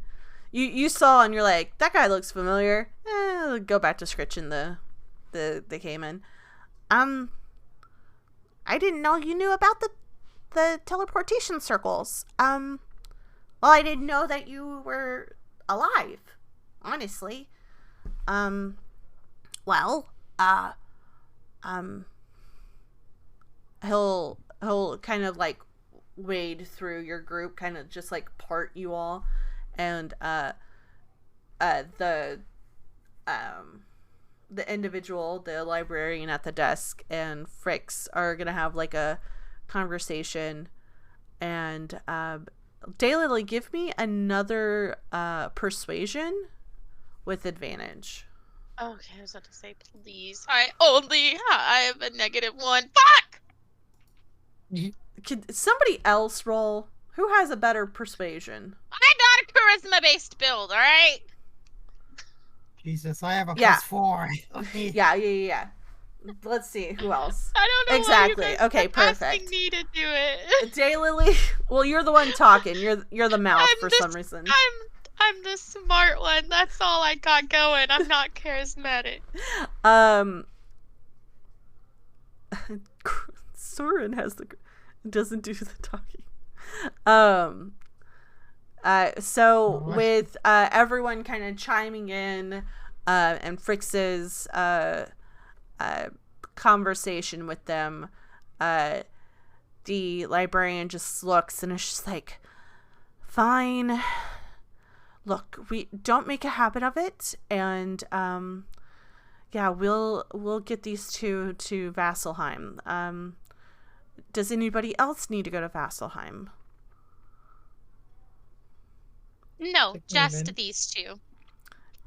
you saw and you're like, that guy looks familiar. Go back to scritching the Cayman. I didn't know you knew about the teleportation circles. Well, I didn't know that you were alive, honestly. Well, he'll kind of like wade through your group, kind of just like part you all, and the individual, the librarian at the desk, and Fricks are gonna have like a conversation, and Daylily, give me another persuasion with advantage. Okay, I was about to say, please. I have a -1. Fuck! Could somebody else roll? Who has a better persuasion? I'm not a charisma-based build, alright? Jesus, I have a Yeah. +4. Yeah. Let's see who else. I don't know Exactly. why you guys Okay, keep asking perfect. me to do it. Daylily, well, you're the one talking. You're the mouth for some reason. I'm the smart one. That's all I got going. I'm not charismatic. Soren doesn't do the talking. So with everyone kind of chiming in, and Fricks's conversation with them, the librarian just looks and is just like, fine. Look, we don't make a habit of it, and yeah, we'll get these two to Vasselheim. Does anybody else need to go to Vasselheim? No, Pick just women. these two.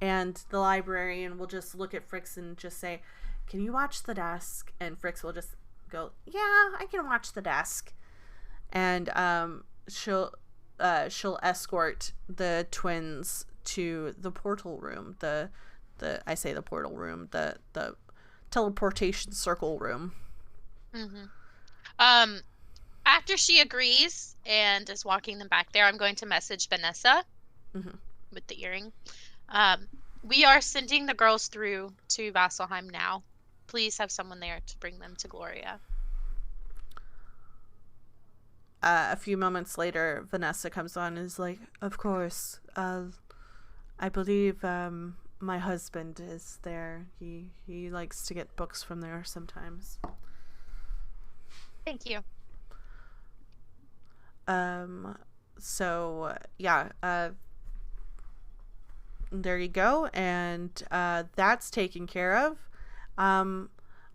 And the librarian will just look at Fricks and just say, can you watch the desk? And Fricks will just go, yeah, I can watch the desk. And she'll escort the twins to the portal room, the teleportation circle room. Mm-hmm. After she agrees and is walking them back there, I'm going to message Vanessa with the earring. We are sending the girls through to Vasselheim now. Please have someone there to bring them to Gloria. A few moments later, Vanessa comes on and is like, of course, I believe my husband is there. He likes to get books from there sometimes. Thank you. So yeah, there you go, and that's taken care of.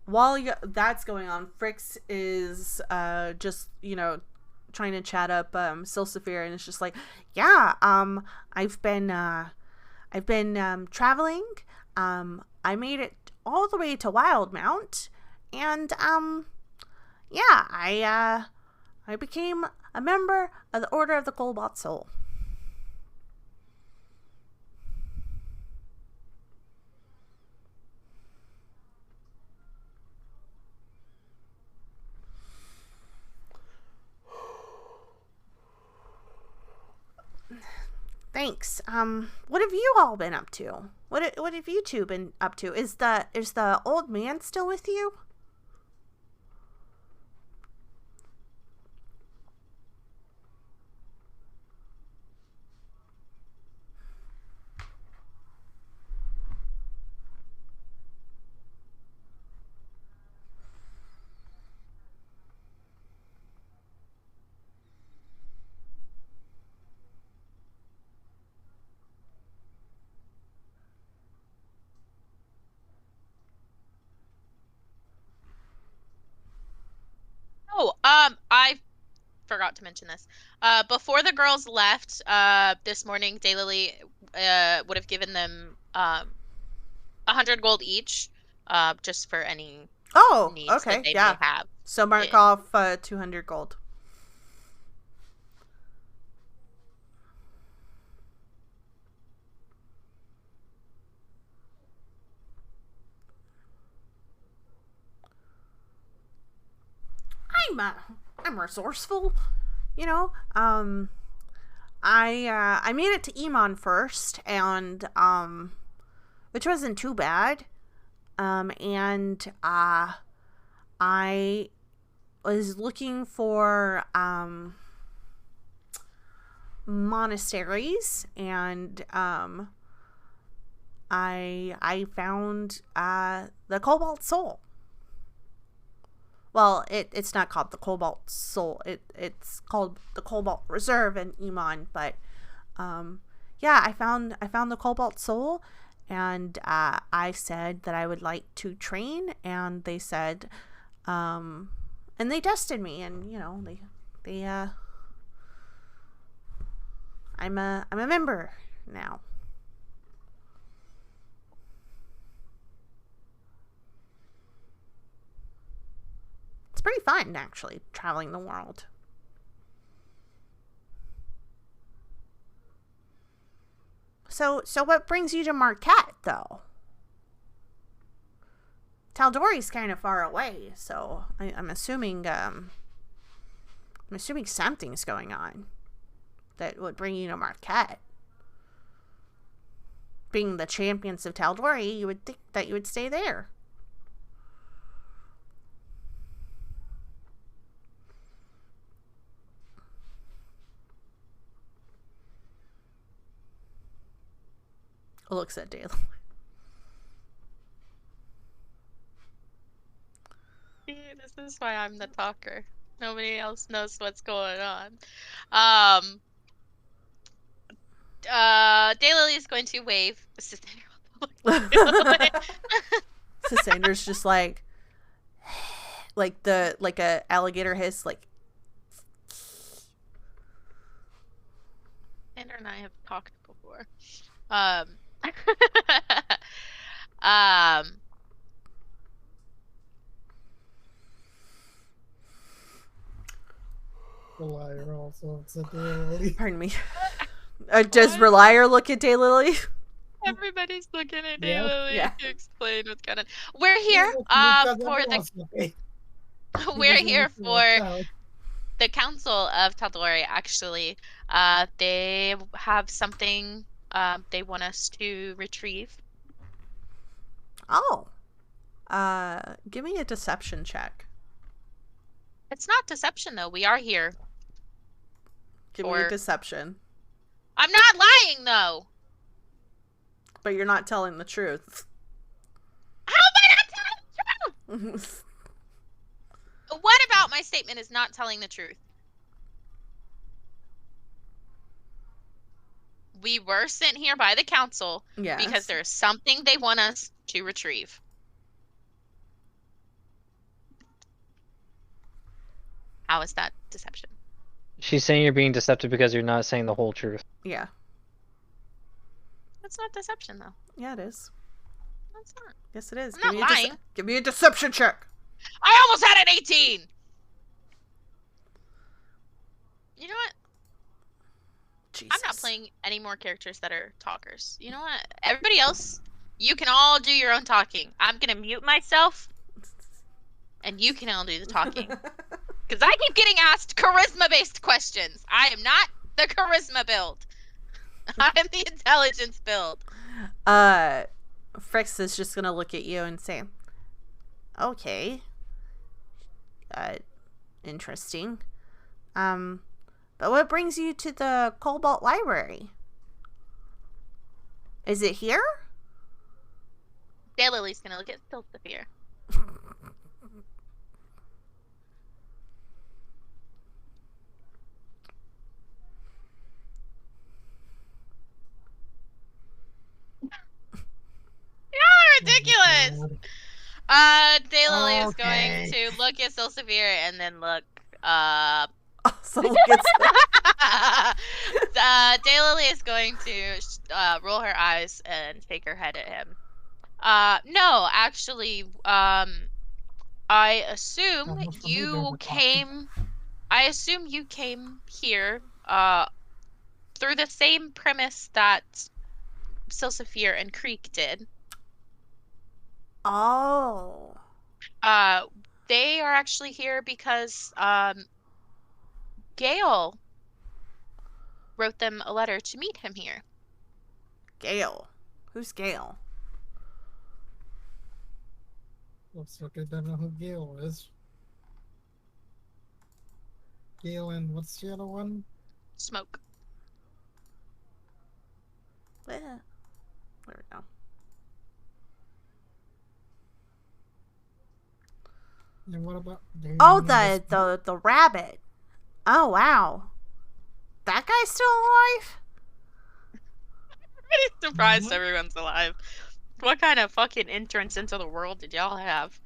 While that's going on, Fricks is just, trying to chat up Silsafir, and it's just like, yeah, I've been traveling. I made it all the way to Wildmount, and yeah, I became a member of the Order of the Cobalt Soul. Thanks. What have you all been up to? What have you two been up to? Is the old man still with you? Oh, I forgot to mention this. Before the girls left, this morning, Daylily would have given them 100 gold each, just for any needs that Okay, they yeah. may have. So mark off 200 gold. I'm resourceful, you know. I made it to Iman first, and which wasn't too bad. And I was looking for monasteries, and I found the Cobalt Soul. Well, it's not called the Cobalt Soul. It's called the Cobalt Reserve in Iman. But yeah, I found the Cobalt Soul, and I said that I would like to train, and they said, and they tested me, and you know they I'm a member now. It's pretty fun, actually, traveling the world. So what brings you to Marquette, though? Tal'Dori's kind of far away, so I'm assuming something's going on that would bring you to Marquette. Being the champions of Tal'Dori, you would think that you would stay there. Looks at Dale. This is why I'm the talker. Nobody else knows what's going on. Daylily is going to wave. Sassander's just like a alligator hiss, like. Sandra and I have talked before. Relier also looks at Daylily. Pardon me. Does Relier look at Daylily? Everybody's looking at Yeah. Daylily to explain what's going on. We're here for the Council of Tal'Dori. Actually, they have something they want us to retrieve. Oh. Give me a deception check. It's not deception, though. We are here. Give me a deception. I'm not lying, though. But you're not telling the truth. How am I not telling the truth? What about my statement is not telling the truth? We were sent here by the council because there's something they want us to retrieve. How is that deception? She's saying you're being deceptive because you're not saying the whole truth. Yeah. That's not deception, though. Yeah, it is. That's not. Yes, it is. I'm not lying. Give me a deception check. I almost had an 18! You know what? Jesus. I'm not playing any more characters that are talkers. You know what? Everybody else, you can all do your own talking. I'm gonna mute myself, and you can all do the talking. Because I keep getting asked charisma-based questions. I am not the charisma build. I am the intelligence build. Frix is just gonna look at you and say, okay. Interesting. But what brings you to the Cobalt Library? Is it here? Daylily's gonna look at Stiltsaphir. Y'all are ridiculous! Daylily is going to look at Stiltsaphir and then look, Someone gets Daylily is going to roll her eyes and shake her head at him. No, actually, I assume you came here, through the same premise that Stiltsaphir and Creek did. Oh. They are actually here because, Gale wrote them a letter to meet him here. Gale. Who's Gale? Looks like I don't know who Gale is. Gale and what's the other one? Smoke. There we go. And what about? Oh, the rabbit. Oh, wow. That guy's still alive? I'm surprised everyone's alive. What kind of fucking entrance into the world did y'all have?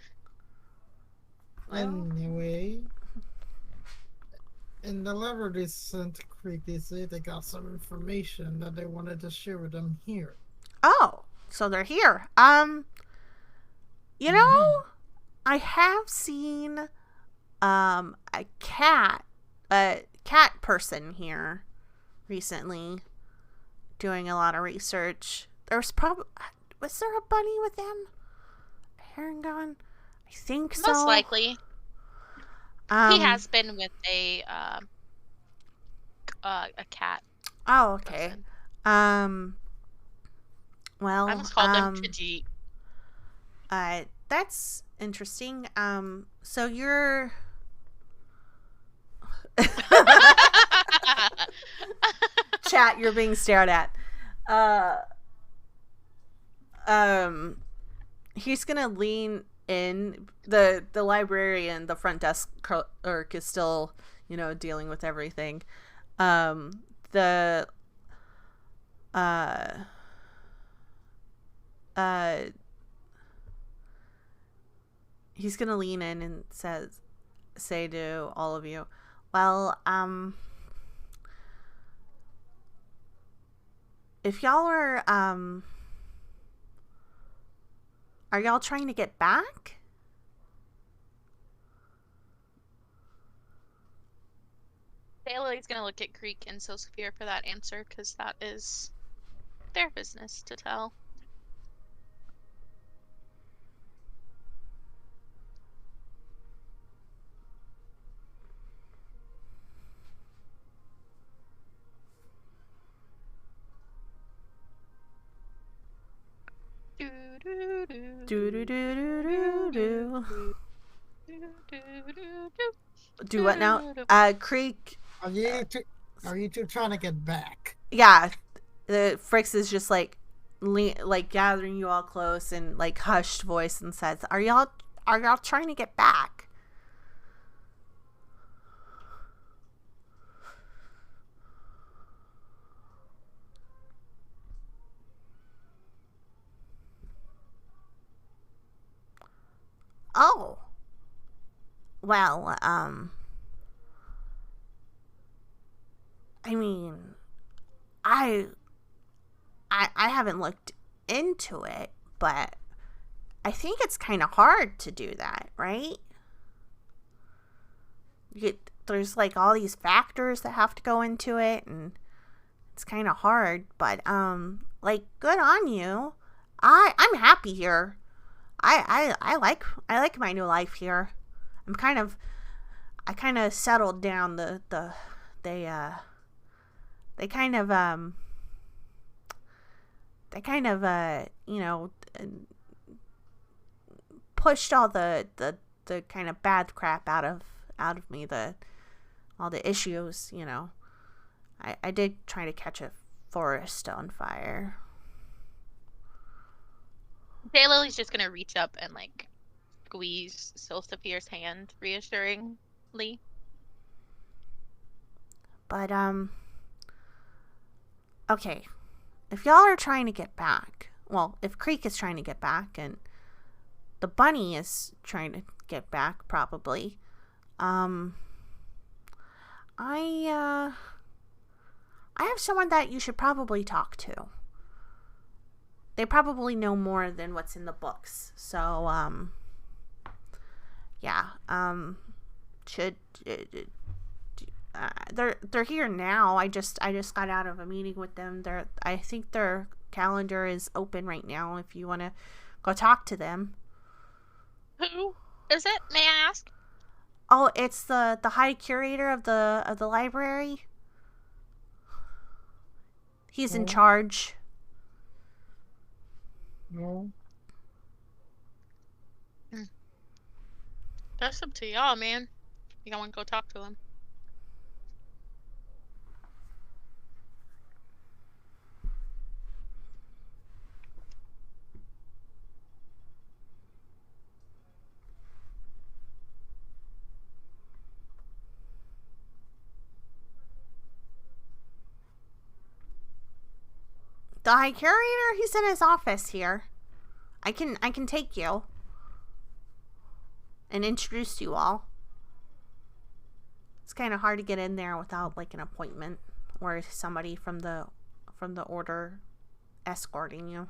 Anyway, in the letter they sent to Creek, they say they got some information that they wanted to share with them here. Oh, so they're here. You know, I have seen a cat person here recently doing a lot of research. Was there a bunny with them? A herringon? I think so. Most likely. He has been with a cat. Oh, okay. Person. Well, I almost called him Tajit. That's interesting. So you're chat, you're being stared at. He's gonna lean in. The librarian, the front desk clerk is still, dealing with everything. He's gonna lean in and say to all of you, well, if y'all are y'all trying to get back? Daylily's gonna look at Creek and Stiltsaphir for that answer, because that is their business to tell. Do what now? Creek. Are you two trying to get back? Yeah. Frix is just like gathering you all close and like hushed voice and says, Are y'all trying to get back? Oh. Well, I mean, I haven't looked into it, but I think it's kind of hard to do that, right? There's like all these factors that have to go into it, and it's kind of hard, but like, good on you. I'm happy here. I like my new life here. I kind of settled down. They kind of you know, pushed all the kind of bad crap out of me, all the issues, you know. I did try to catch a forest on fire. Daylily's just gonna reach up and like squeeze Silsaphir's hand reassuringly. But okay, if y'all are trying to get back, well, if Creek is trying to get back and the bunny is trying to get back, probably, I have someone that you should probably talk to. They probably know more than what's in the books. So, yeah, they're here now. I just got out of a meeting with them. I think their calendar is open right now if you want to go talk to them. Who is it? May I ask? Oh, it's the high curator of the library. He's in charge. No. That's up to y'all, man. You don't want to go talk to him. The high curator, he's in his office here. I can take you and introduce you all. It's kind of hard to get in there without like an appointment or somebody from the order escorting you.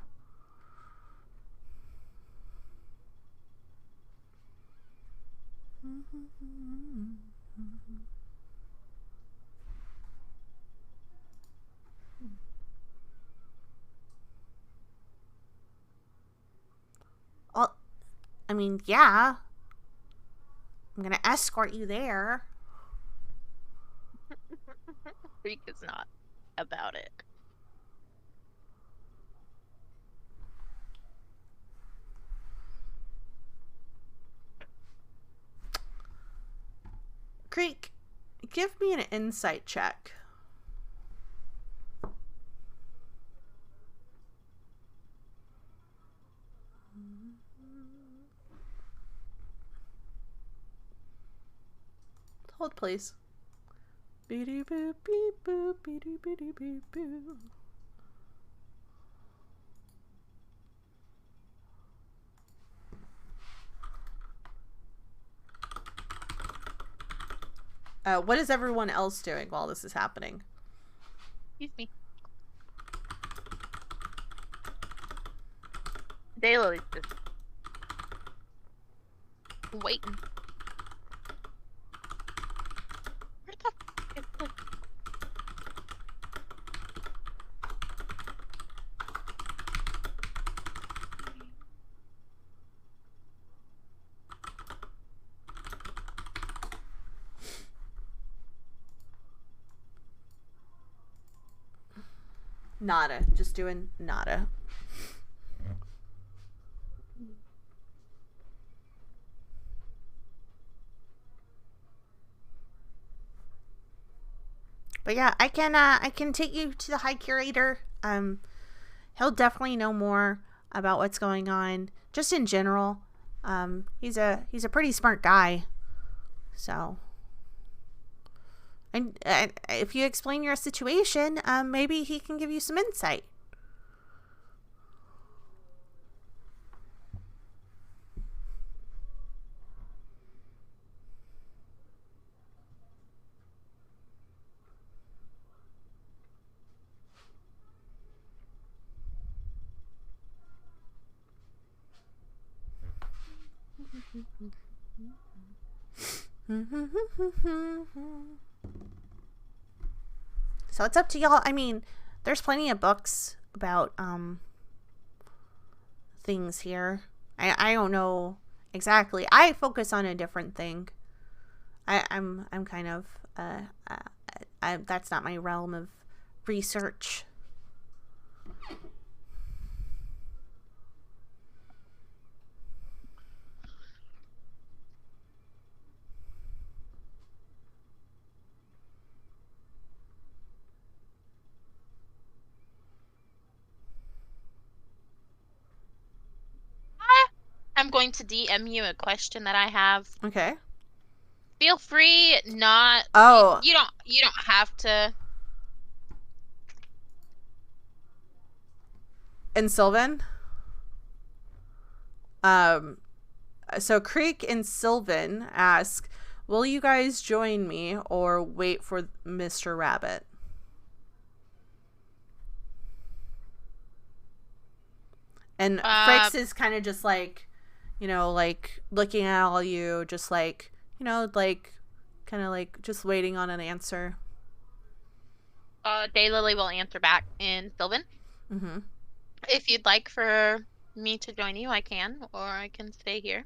Well, I mean, yeah. I'm gonna escort you there. Freak is not about it. Creek, give me an insight check. Hold, please. Beep boop beep boop beep beep beep boop. What is everyone else doing while this is happening? Excuse me. Daylily's just waiting. Where the fuck is the... Nada. Just doing nada. But yeah, I can take you to the high curator. He'll definitely know more about what's going on, just in general. He's a pretty smart guy. So, and if you explain your situation, maybe he can give you some insight. So it's up to y'all. I mean, there's plenty of books about things here. I don't know exactly. I focus on a different thing. I'm kind of that's not my realm of research. I'm going to DM you a question that I have. Okay. Feel free not. Oh. You don't have to. And Sylvan? So Creek and Sylvan ask, will you guys join me or wait for Mr. Rabbit? And Frix is kind of just like, you know, like looking at all you, just like, you know, like kind of like just waiting on an answer. Daylily will answer back in Sylvan. Mm-hmm. If you'd like for me to join you, I can, or I can stay here.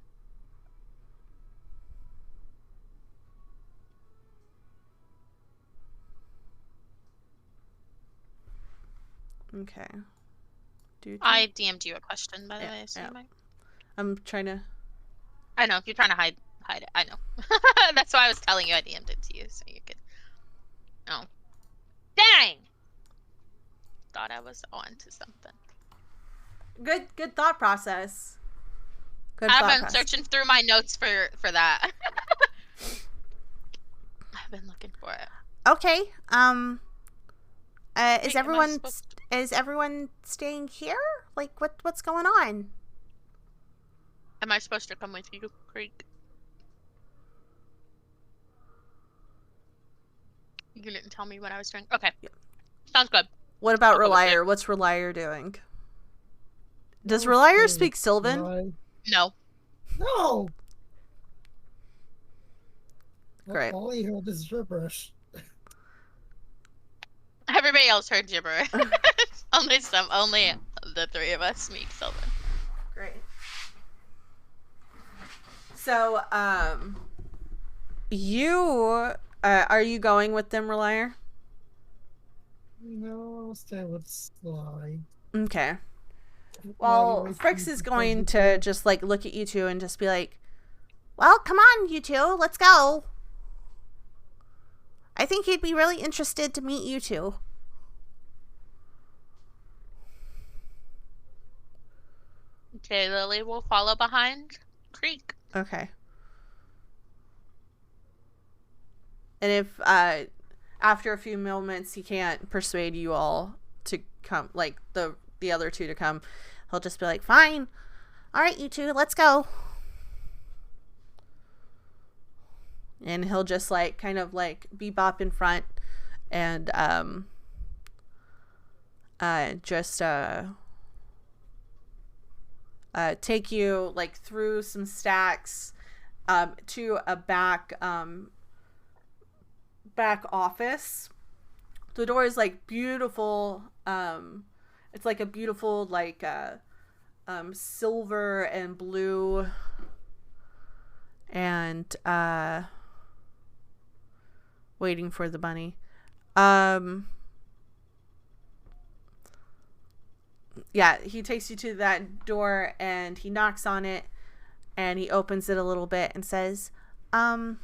Okay. I DM'd you a question, by the way, so you might. I'm trying to. I know, if you're trying to hide it. I know. That's why I was telling you I DM'd it to you, so you could. Oh. Dang! Thought I was on to something. Good thought process. I've been searching through my notes for that. I've been looking for it. Okay. Is everyone staying here? Like what's going on? Am I supposed to come with you, Creek? You didn't tell me what I was doing. Okay. Yep. Sounds good. What about Relier? What's Relier doing? Does Relier speak Sylvan? No. No. Great. All he heard is gibberish. Everybody else heard gibberish. Only the three of us speak Sylvan. Great. So, you are you going with them, Relier? No, I'll stay with Sly. Okay. Well, Frix is going to just like look at you two and just be like, well, come on, you two, let's go. I think he'd be really interested to meet you two. Okay, Lily will follow behind Creek. Okay. And if after a few moments he can't persuade you all to come, like the other two to come, he'll just be like, fine. All right, you two, let's go. And he'll just like kind of like bebop in front and just take you like through some stacks to a back office. The door is like beautiful. It's like a beautiful like silver and blue and waiting for the bunny. Yeah, he takes you to that door and he knocks on it and he opens it a little bit and says, hi,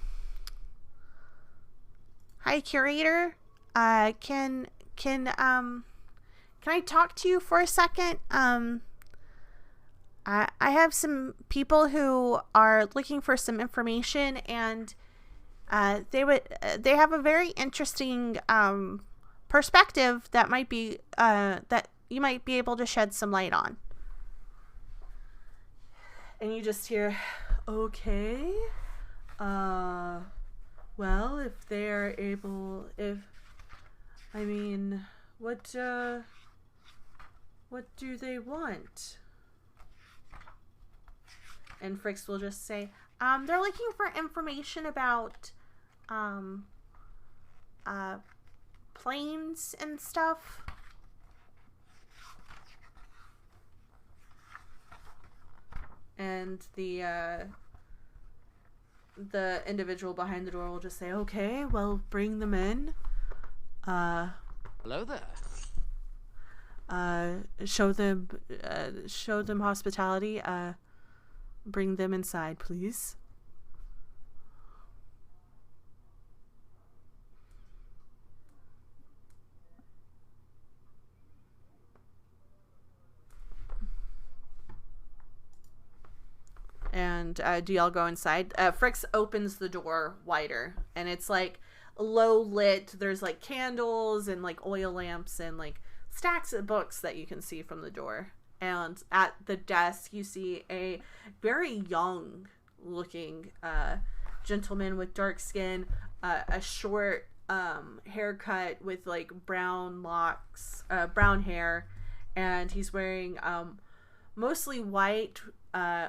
curator. Can I talk to you for a second? I have some people who are looking for some information and they have a very interesting perspective that might be that you might be able to shed some light on. And you just hear, okay, well, if they're able, what do they want? And Fricks will just say, they're looking for information about planes and stuff. And the individual behind the door will just say, okay, well, bring them in. Hello there. Show them hospitality. Bring them inside, please. And do y'all go inside? Fricks opens the door wider, and it's like low lit. There's like candles and like oil lamps and like stacks of books that you can see from the door. And at the desk, you see a very young looking gentleman with dark skin, a short haircut with like brown locks, brown hair, and he's wearing mostly white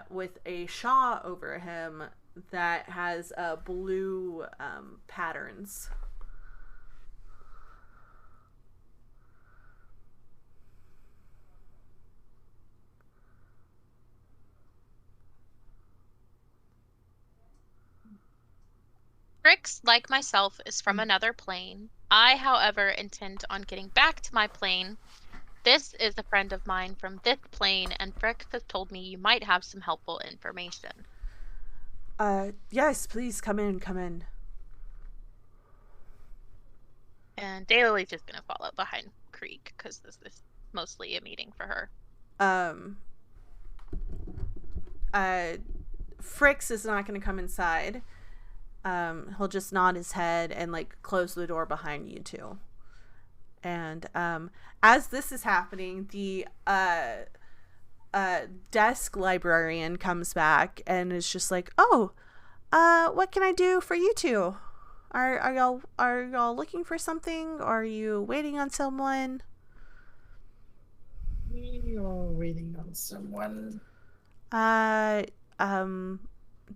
with a shawl over him that has blue patterns. Fricks, like myself, is from another plane. I, however, intend on getting back to my plane. This is a friend of mine from this plane, and Fricks has told me you might have some helpful information. Yes, please come in. And Daisy's just gonna follow behind Creek because this is mostly a meeting for her. Fricks is not going to come inside. He'll just nod his head and like close the door behind you two. And as this is happening, the desk librarian comes back and is just like, "Oh, what can I do for you two? Are y'all looking for something? Or are you waiting on someone?" We are waiting on someone.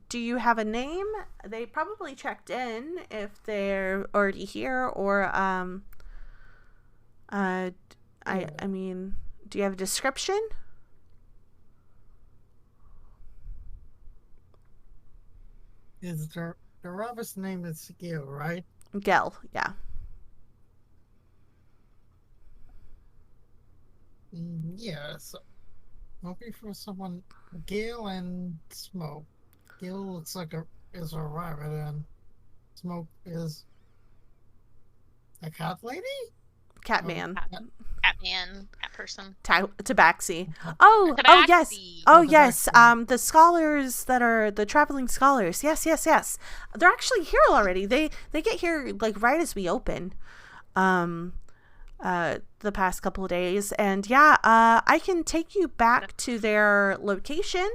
Do you have a name? They probably checked in if they're already here, or I mean, do you have a description? Is the robber's name is Gil, right? Gel, yeah. Yes. Looking for someone, Gil and Smoke. Gil looks like is a rabbit, and Smoke is a cat lady? Catman. Catman, cat person. Tabaxi. Oh, yes. Tabaxi. Oh, yes. The scholars that are the traveling scholars. Yes. They're actually here already. They get here like right as we open. The past couple of days, and yeah, I can take you back to their location.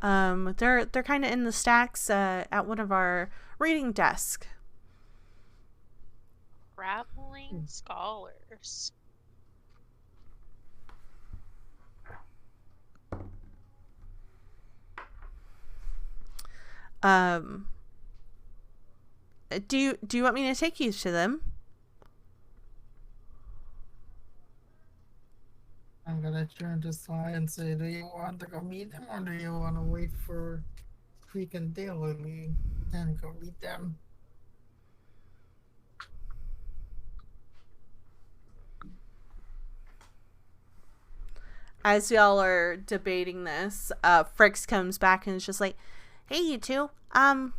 They're kind of in the stacks at one of our reading desks. Traveling scholars. Do you want me to take you to them? I'm gonna turn to Sly and say, do you want to go meet them, or do you want to wait for Creek and Dale and go meet them? As y'all are debating this, Fricks comes back and is just like, "Hey, you two, are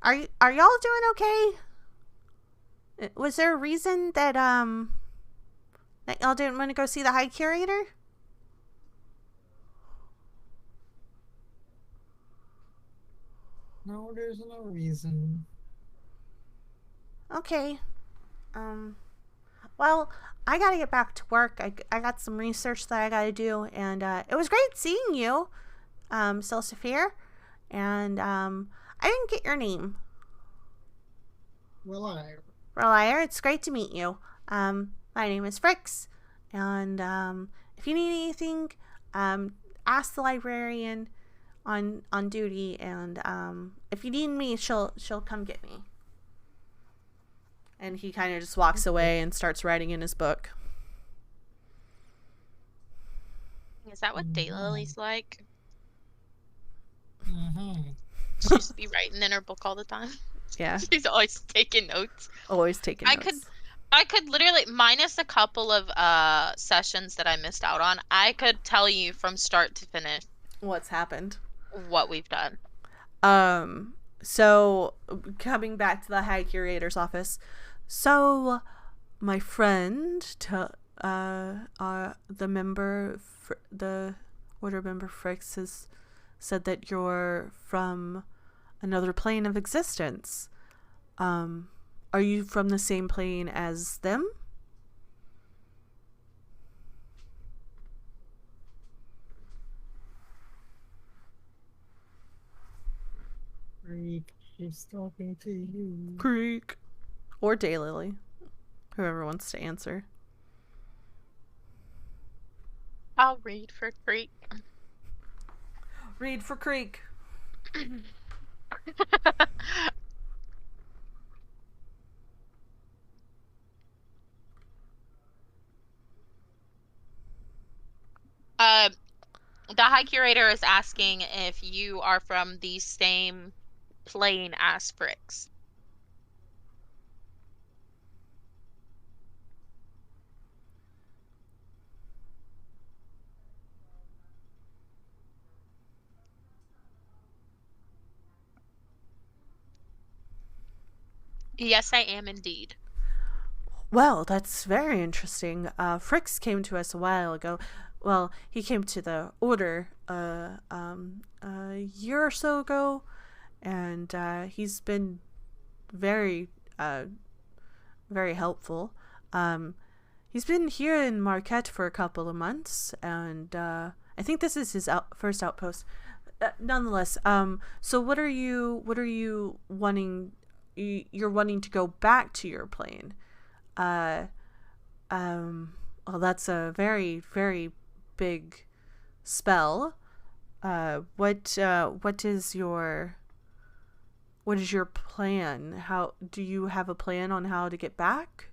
y'all doing okay? Was there a reason that y'all didn't want to go see the High Curator?" No, there's no reason. Okay. Well, I gotta get back to work. I got some research that I gotta do, and it was great seeing you, Selsafir. And I didn't get your name. Relier, it's great to meet you. My name is Fricks, and if you need anything, ask the librarian. on duty, and if you need me, she'll come get me. And he kind of just walks away and starts writing in his book. Is that what Daylili's like? Mm-hmm. She just be writing in her book all the time. Yeah, She's always taking notes. always taking notes. I could literally, minus a couple of sessions that I missed out on, I could tell you from start to finish What's happened? what we've done. So coming back to the High Curator's office, so my friend, the order member Fricks has said that you're from another plane of existence. Are you from the same plane as them? Creek, she's talking to you. Creek. Or Daylily. Whoever wants to answer. I'll read for Creek. Read for Creek. The High Curator is asking if you are from the same plane as Fricks. Yes, I am indeed. Well, that's very interesting. Fricks came to us a while ago. Well, he came to the Order a year or so ago, and he's been very, very helpful. He's been here in Marquette for a couple of months, and I think this is his first outpost. Nonetheless, so what are you wanting? You're wanting to go back to your plane. Well, that's a very, very big spell. What is your plan? How do you have a plan on how to get back?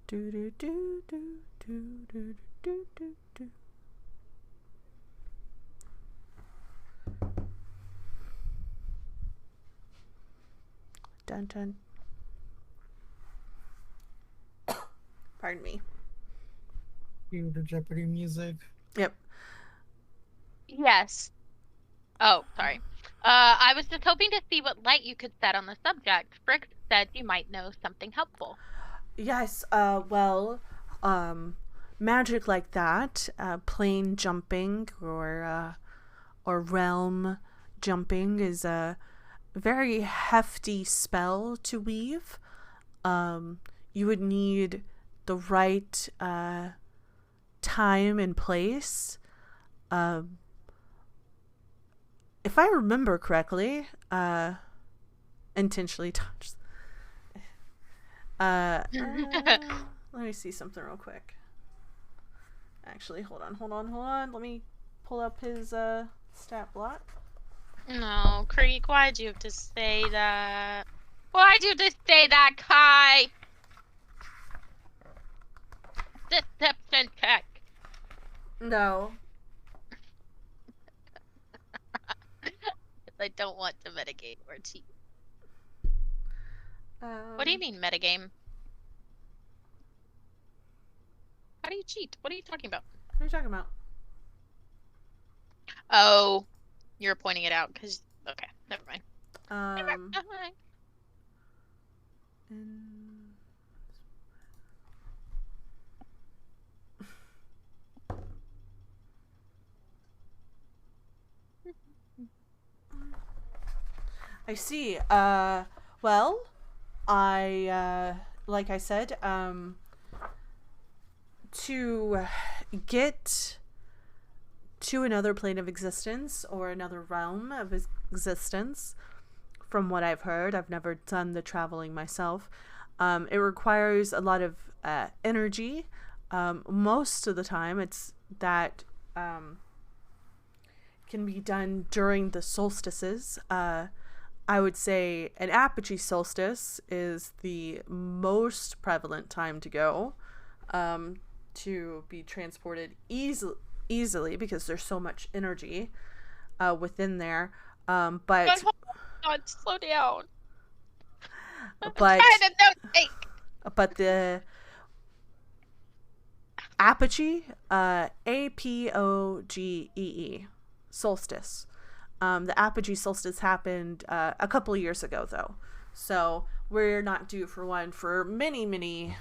Do do do do do do do do do. Dun dun. Pardon me. Cue the Jeopardy music. Yep. Yes. Oh, sorry. I was just hoping to see what light you could set on the subject. Fricks said you might know something helpful. Yes, well, magic like that, plane jumping or realm jumping is a very hefty spell to weave. You would need the right time and place. If I remember correctly, intentionally touched. Let me see something real quick. Actually, hold on. Let me pull up his stat block. No, Creek, why'd you have to say that? Why'd you have to say that, Kai? Deception check. No. I don't want to metagame or cheat. What do you mean metagame? How do you cheat? What are you talking about? What are you talking about? Oh, you're pointing it out because... Okay, never mind. Never mind. I see. Well, like I said, to get to another plane of existence or another realm of existence, from what I've heard, I've never done the traveling myself, it requires a lot of energy. Most of the time it's that can be done during the solstices. I would say an apogee solstice is the most prevalent time to go, to be transported easily because there's so much energy within there. But God, slow down. I'm but trying to note take. but the apogee, Apogee, solstice. The apogee solstice happened a couple of years ago, though, so we're not due for one for many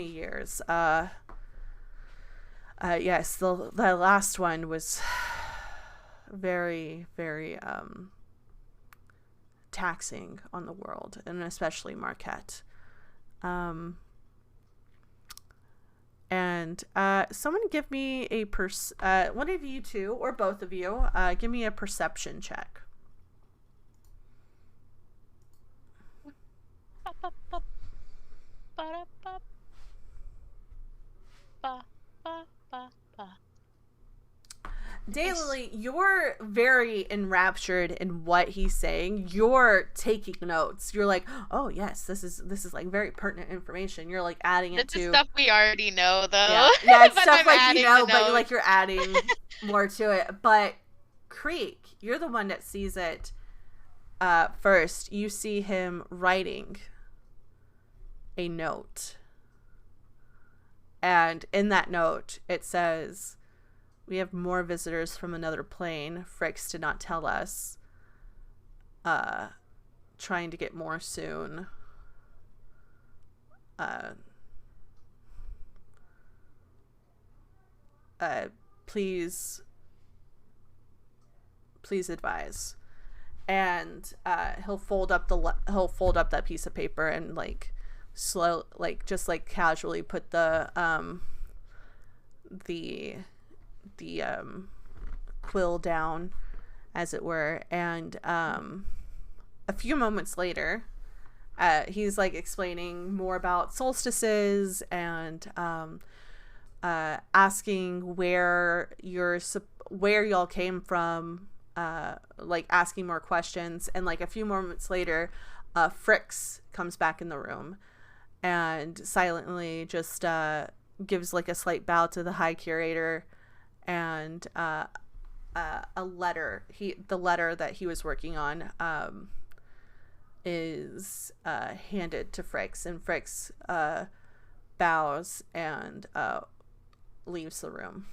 years. Yes, the last one was very taxing on the world, and especially Marquette. And someone give me a one of you two or both of you, give me a perception check. Daylily, you're very enraptured in what he's saying. You're taking notes. You're like, oh yes, this is like very pertinent information. You're like adding it This to is stuff we already know, though. yeah, it's But stuff I'm like adding you know, the but notes. you're adding more to it. But Creek, you're the one that sees it first. You see him writing a note, and in that note it says, "We have more visitors from another plane. Fricks did not tell us. Trying to get more soon. Please advise." And he'll fold up that piece of paper and just casually put the quill down, as it were. And a few moments later, he's like explaining more about solstices and asking where y'all came from, like asking more questions. And like a few moments later, Fricks comes back in the room and silently just gives like a slight bow to the High Curator, and a letter. The letter that he was working on is handed to Fricks, and Fricks bows and leaves the room.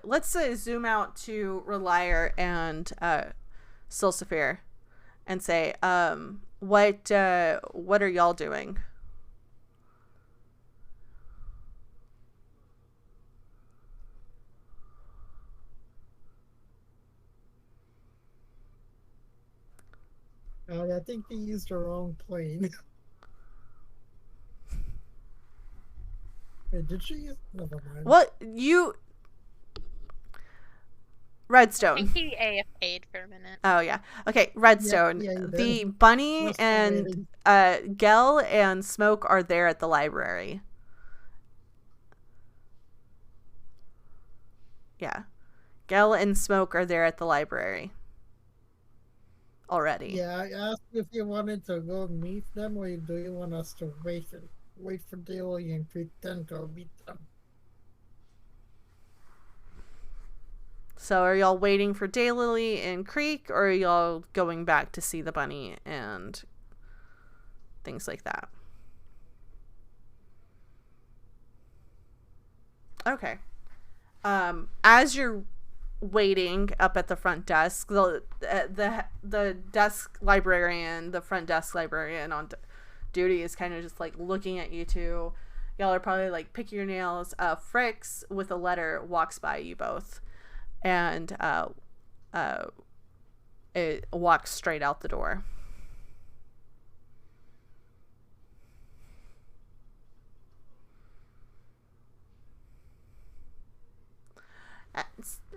Let's zoom out to Relier and Silsifir and say, what are y'all doing? I think they used the wrong plane. Wait, did she use? Never mind. What Redstone. I think he AFK'd for a minute. Oh yeah. Okay, Redstone. Yeah, you the did. bunny Must be and waiting. Gel and Smoke are there at the library. Yeah. Gel and Smoke are there at the library already. Yeah, I asked if you wanted to go meet them, or do you want us to wait for Daily and Creek then go meet them? So are y'all waiting for Daylily and Creek, or are y'all going back to see the bunny and things like that? Okay. As you're waiting up at the front desk. The desk librarian, the front desk librarian on duty is kind of just like looking at you two. Y'all are probably like picking your nails. Fricks with a letter walks by you both, and it walks straight out the door.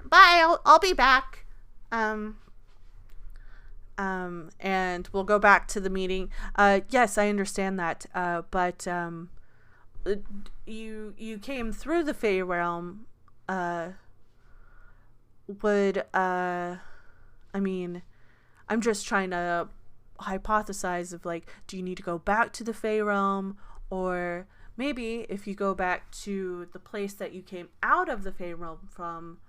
Bye. I'll be back. And we'll go back to the meeting. Yes, I understand that. But you came through the Fey realm. I mean, I'm just trying to hypothesize of like, do you need to go back to the Fey realm, or maybe if you go back to the place that you came out of the Fey realm from,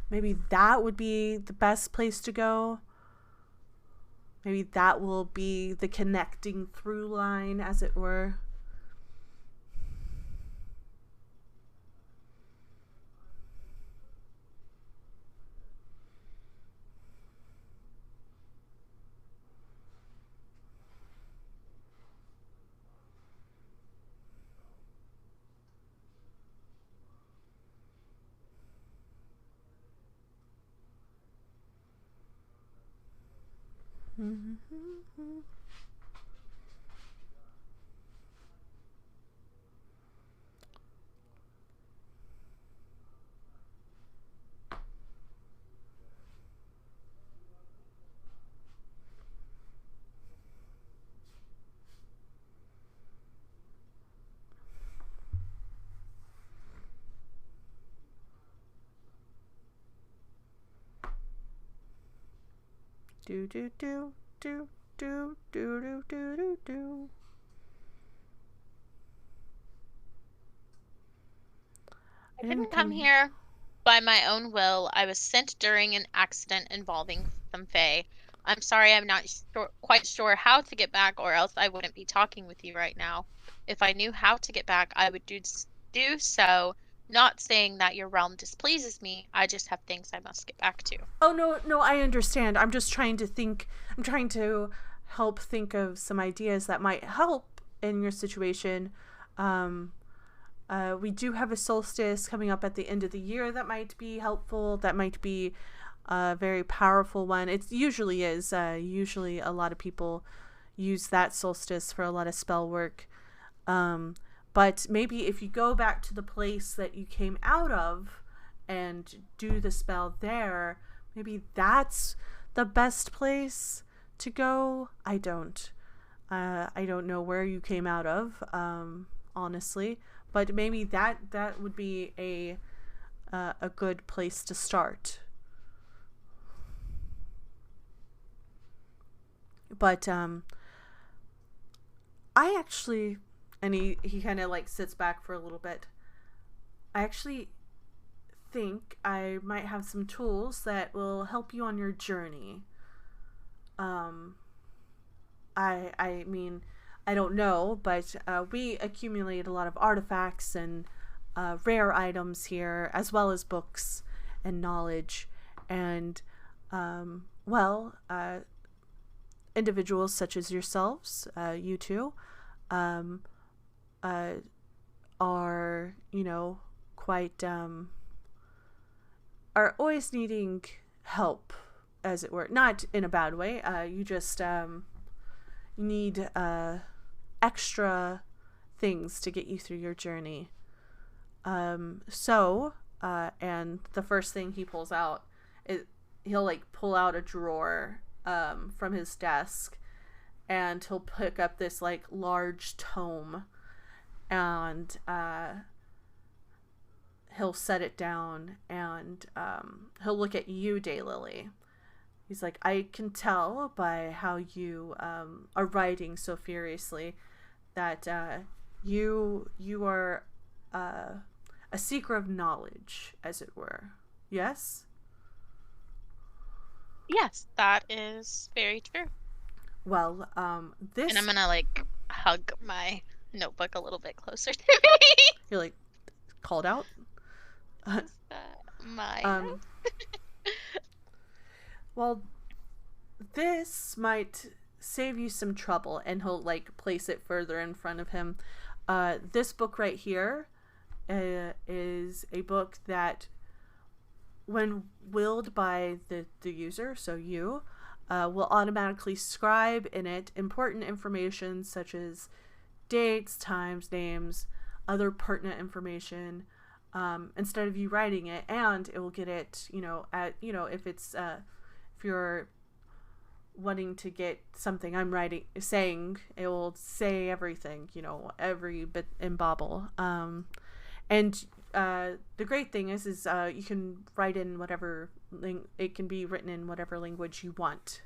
maybe that would be the best place to go. Maybe that will be the connecting through line, as it were. Do do do do do do do do do do. I didn't come here by my own will. I was sent during an accident involving some Fae. I'm sorry, I'm not quite sure how to get back, or else I wouldn't be talking with you right now. If I knew how to get back, I would do so. Not saying that your realm displeases me. I just have things I must get back to. Oh, no, I understand. I'm just trying to think. I'm trying to help think of some ideas that might help in your situation. We do have a solstice coming up at the end of the year that might be helpful. That might be a very powerful one. It usually is. Usually a lot of people use that solstice for a lot of spell work. But maybe if you go back to the place that you came out of and do the spell there, maybe that's the best place to go. I don't know where you came out of, honestly, but maybe that would be a good place to start. But I actually, and he kind of like sits back for a little bit. I actually think I might have some tools that will help you on your journey. I mean, I don't know, but we accumulate a lot of artifacts and rare items here, as well as books and knowledge. And, individuals such as yourselves, you two, are, quite, are always needing help, as it were. Not in a bad way. You just need extra things to get you through your journey. And the first thing he pulls out, he'll like pull out a drawer from his desk, and he'll pick up this like large tome, and he'll set it down, and he'll look at you, Daylily. He's like, I can tell by how you are writing so furiously that you are a seeker of knowledge, as it were. Yes? Yes, that is very true. Well, this... And I'm gonna, like, hug my notebook a little bit closer to me. You're, like, called out? Mine. Well, this might save you some trouble, and he'll like place it further in front of him. This book right here is a book that, when willed by the user, so you, will automatically scribe in it important information such as dates, times, names, other pertinent information, instead of you writing it, and it will get it, if it's if you're wanting to get something I'm saying, it will say everything, every bit and bobble. And the great thing is you can write in whatever it can be written in whatever language you want.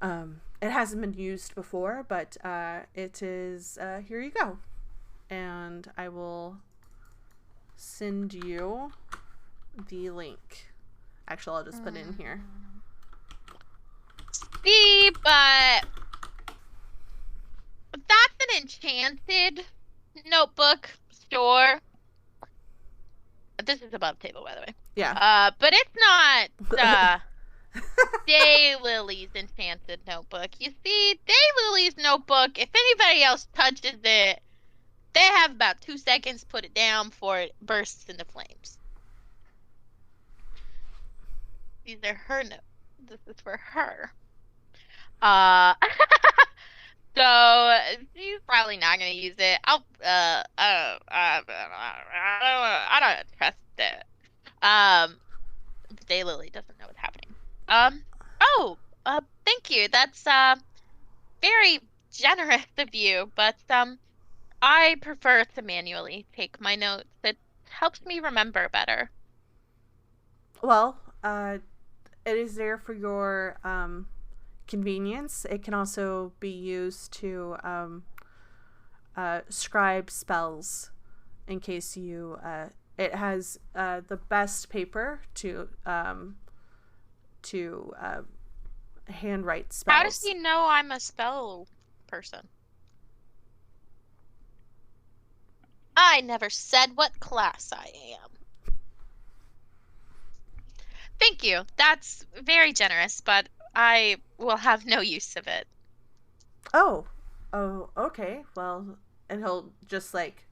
It hasn't been used before, but it is. Here you go, and I will send you the link. Actually, I'll just put it in here. See, but that's an enchanted notebook, sure. This is above table, by the way. Yeah. But it's not Daylily's enchanted notebook. You see, Daylily's notebook, if anybody else touches it, they have about 2 seconds to put it down before it bursts into flames. These are her notes. This is for her. So she's probably not gonna use it. I don't trust it. Daylily doesn't know what's happening. Thank you. That's very generous of you, but I prefer to manually take my notes. It helps me remember better. Well, it is there for your convenience. It can also be used to scribe spells in case you it has the best paper to handwrite spells. How does he know I'm a spell person? I never said what class I am. Thank you. That's very generous, but I will have no use of it. Oh, okay. Well, and he'll just like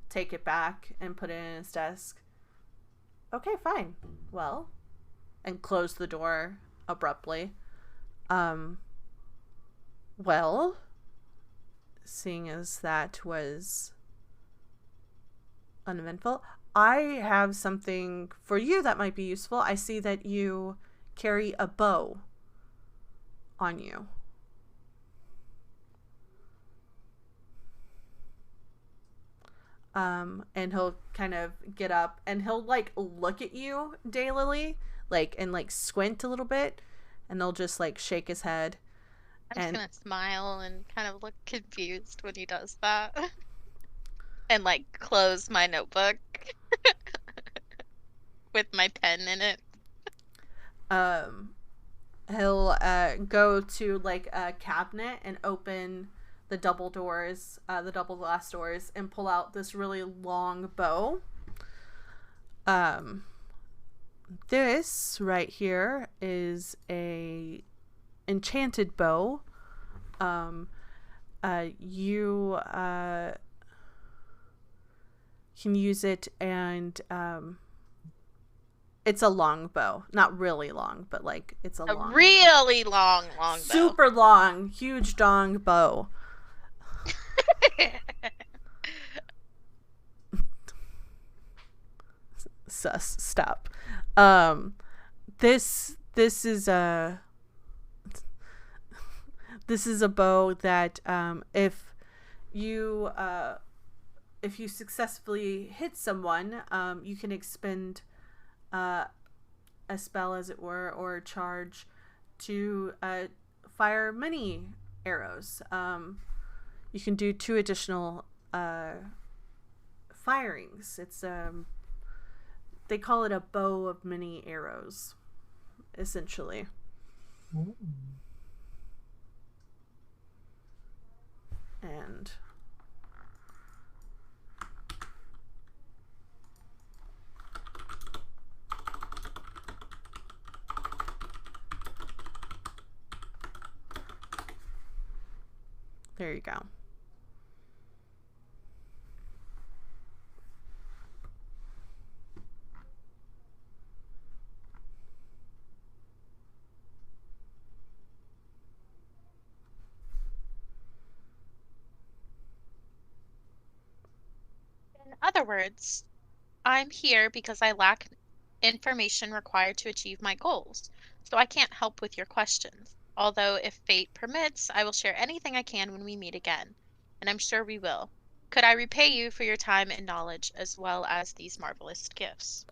take it back and put it in his desk. Okay, fine. Well, and close the door abruptly. Well, seeing as that was uneventful, I have something for you that might be useful. I see that you carry a bow on you. And he'll kind of get up and he'll like look at you, Daylily, and squint a little bit, and he'll just like shake his head. I'm just gonna smile and kind of look confused when he does that. And like close my notebook with my pen in it. He'll go to like a cabinet and open the double glass doors, and pull out this really long bow. This right here is a enchanted bow. You can use it, and it's a long bow. Not really long, but like it's a long, really long bow. Super long, huge dong bow. Sus, stop. This is a bow that if you successfully hit someone, you can expend a spell, as it were, or charge to fire many arrows. You can do 2 additional firings. It's they call it a bow of many arrows, essentially. Ooh. And There you go. In other words, I'm here because I lack information required to achieve my goals, so I can't help with your questions. Although, if fate permits, I will share anything I can when we meet again, and I'm sure we will. Could I repay you for your time and knowledge as well as these marvelous gifts?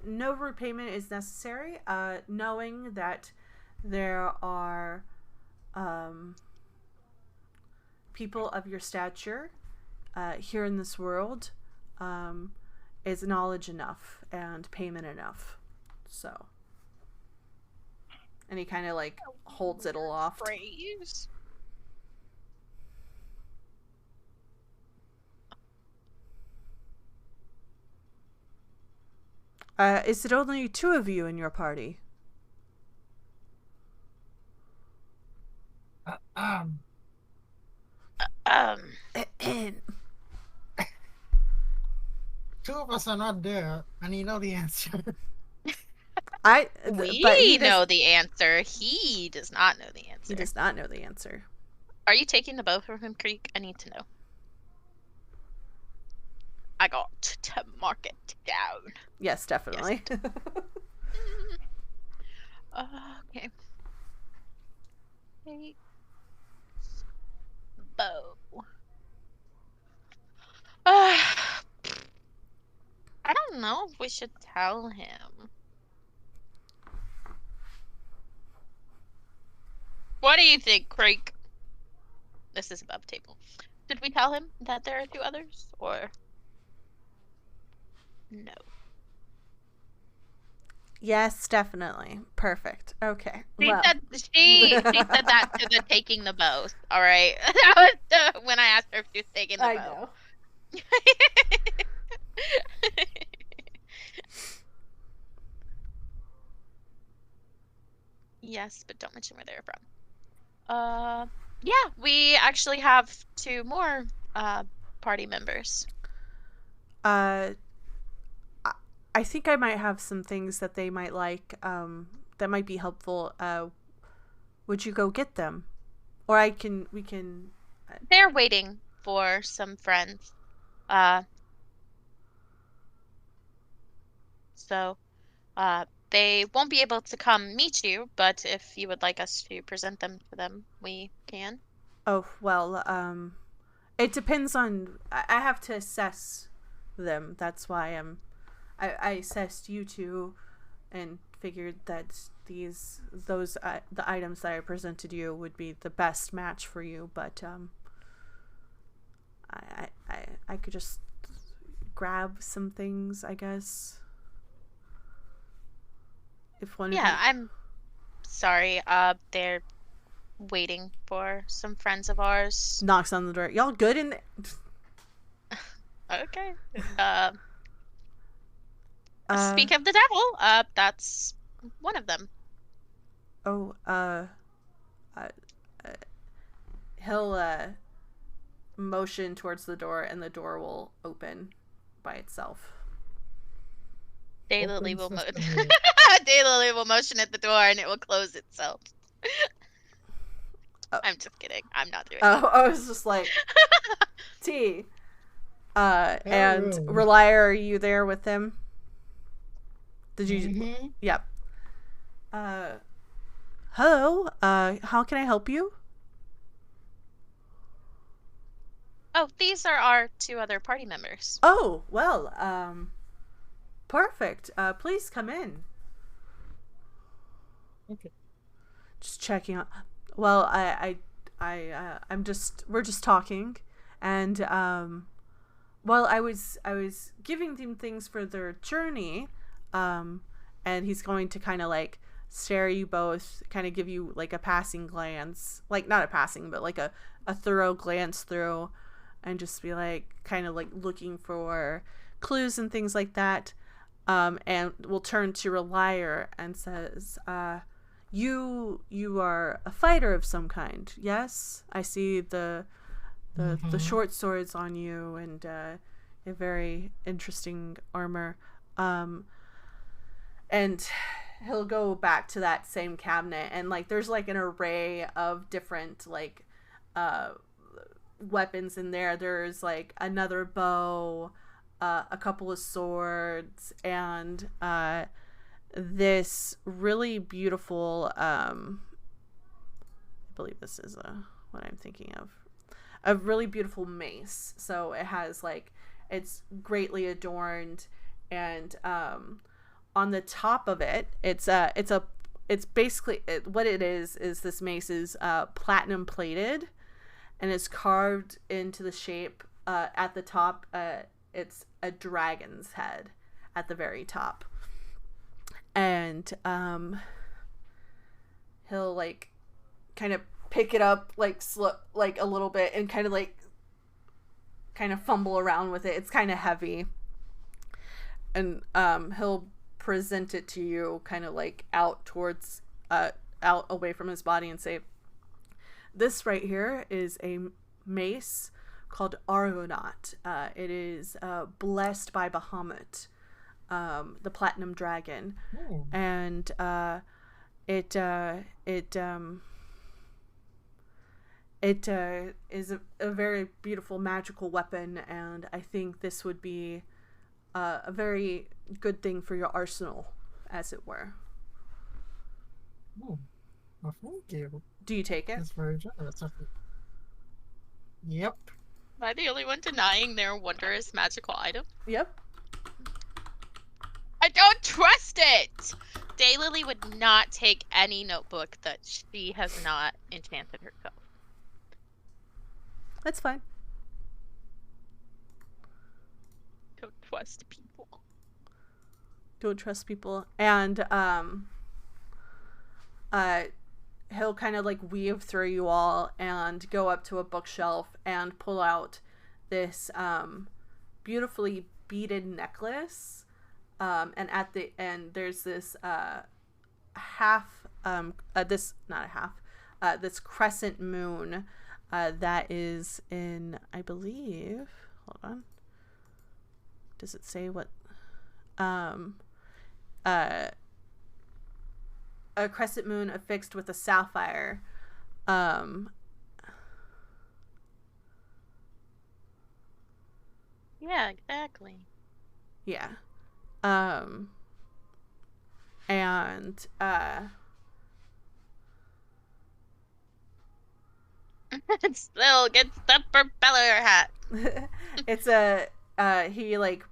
No repayment is necessary. Knowing that there are people of your stature here in this world is knowledge enough and payment enough. So, and he kind of like holds it aloft. Praise. Is it only 2 of you in your party? Two of us are not there, and you know the answer. We know the answer. He does not know the answer. He does not know the answer. Are you taking the bow from him, Creek? I need to know. I got to mark it down. Yes, definitely. Yes. Okay. Take bow. I don't know if we should tell him. What do you think, Creek? This is above table. Should we tell him that there are 2 others, or no? Yes, definitely. Perfect. Okay. She Well, said that to the taking the bow. All right, that was when I asked her if she was taking the bow. I know. Yes, but don't mention where they're from. Yeah, we actually have 2 more party members. I think I might have some things that they might like that might be helpful. Would you go get them? Or we can They're waiting for some friends. So they won't be able to come meet you, but if you would like us to present them to them, we can. Oh, well, it depends on I have to assess them. That's why I assessed you 2 and figured that the items that I presented you would be the best match for you, but I could just grab some things, I guess. If one Yeah, I'm sorry. They're waiting for some friends of ours. knocks on the door. Y'all good in there? Okay. Speak of the devil. That's one of them. Oh, he'll motion towards the door, and the door will open by itself. Daylily will Opens motion. sesame. Daylily will motion at the door, and it will close itself. Oh. I'm just kidding. I'm not doing Oh, I was just like, T. And Hello. Relier, are you there with him? Did you? Mm-hmm. Yep. Hello. How can I help you? Oh, these are our 2 other party members. Oh, well, perfect. Please come in. Okay. Just checking out. Well, we're just talking, and well, I was giving them things for their journey, and he's going to kind of like stare at you both, kind of give you like a passing glance, like not a passing, but like a thorough glance through, and just be like kind of like looking for clues and things like that, and will turn to Relier and says, you are a fighter of some kind. Yes, I see the short swords on you and a very interesting armor. And he'll go back to that same cabinet, and like there's like an array of different like weapons in there. There's like another bow, a couple of swords, and this really beautiful I believe this is what I'm thinking of, a really beautiful mace. So it has like, it's greatly adorned, and on the top of it, it's basically, what it is this mace is platinum plated, and it's carved into the shape at the top. It's a dragon's head at the very top, and he'll like kind of pick it up like like a little bit and kind of fumble around with it. It's kind of heavy, and he'll present it to you kind of like out towards out away from his body and say, this right here is a mace called Argonaut. It is blessed by Bahamut, the platinum dragon. Ooh. And it is a very beautiful magical weapon, and I think this would be a very good thing for your arsenal, as it were. Oh, well, thank you. Do you take it? That's very generous of you. Yep. Am I the only one denying their wondrous magical item? Yep. I don't trust it! Daylily would not take any notebook that she has not enchanted herself. That's fine. Don't trust people. Don't trust people. And he'll kind of like weave through you all and go up to a bookshelf and pull out this beautifully beaded necklace, and at the end there's this this crescent moon that is in, I believe, hold on, does it say what, a crescent moon affixed with a sapphire. Yeah, exactly. Yeah. And It still gets the propeller hat. it's he like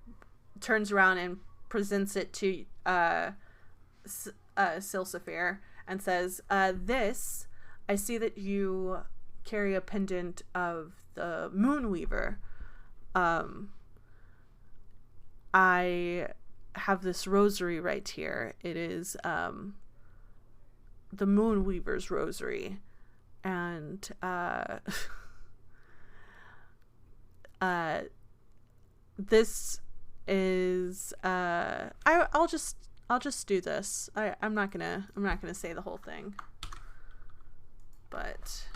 turns around and presents it to Silsaphir and says, this, I see that you carry a pendant of the Moonweaver. I have this rosary right here. It is the Moonweaver's rosary, and this is I'll just do this. I'm not gonna say the whole thing, but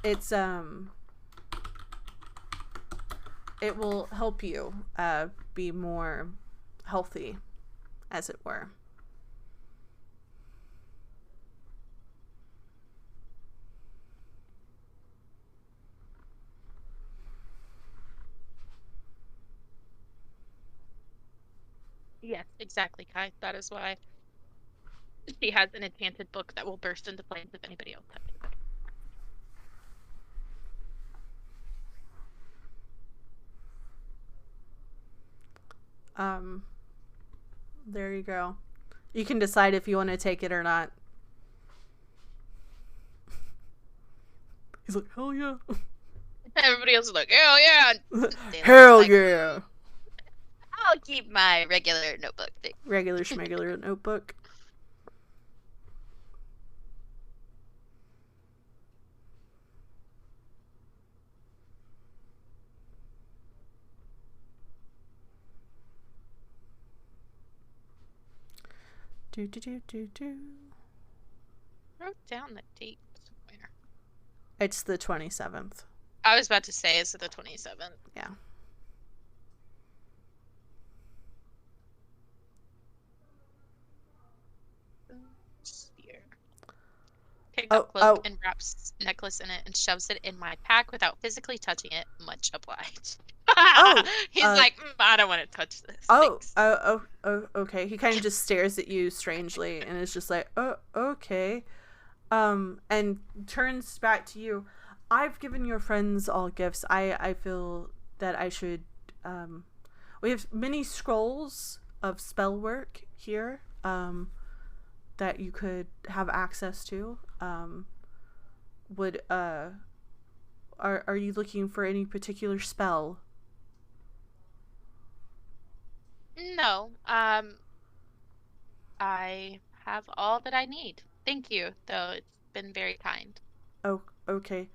it's it will help you be more healthy, as it were. Yes, exactly, Kai. That is why she has an enchanted book that will burst into flames if anybody else touches it. There you go. You can decide if you want to take it or not. He's like, hell yeah. Everybody else is like, hell yeah! Hell like, yeah. I'll keep my regular notebook thing. Regular schmegular notebook. Wrote down the date somewhere. It's the 27th. I was about to say, is it the 27th? Yeah. Here. Picks up cloak Oh. and wraps necklace in it and shoves it in my pack without physically touching it. Much obliged. He's like, I don't want to touch this. Thanks." Okay. He kind of just stares at you strangely and is just like, oh, okay. And turns back to you. I've given your friends all gifts. I feel that I should, we have many scrolls of spell work here, that you could have access to. Are you looking for any particular spell? No. I have all that I need. Thank you, though. It's been very kind. Oh, okay.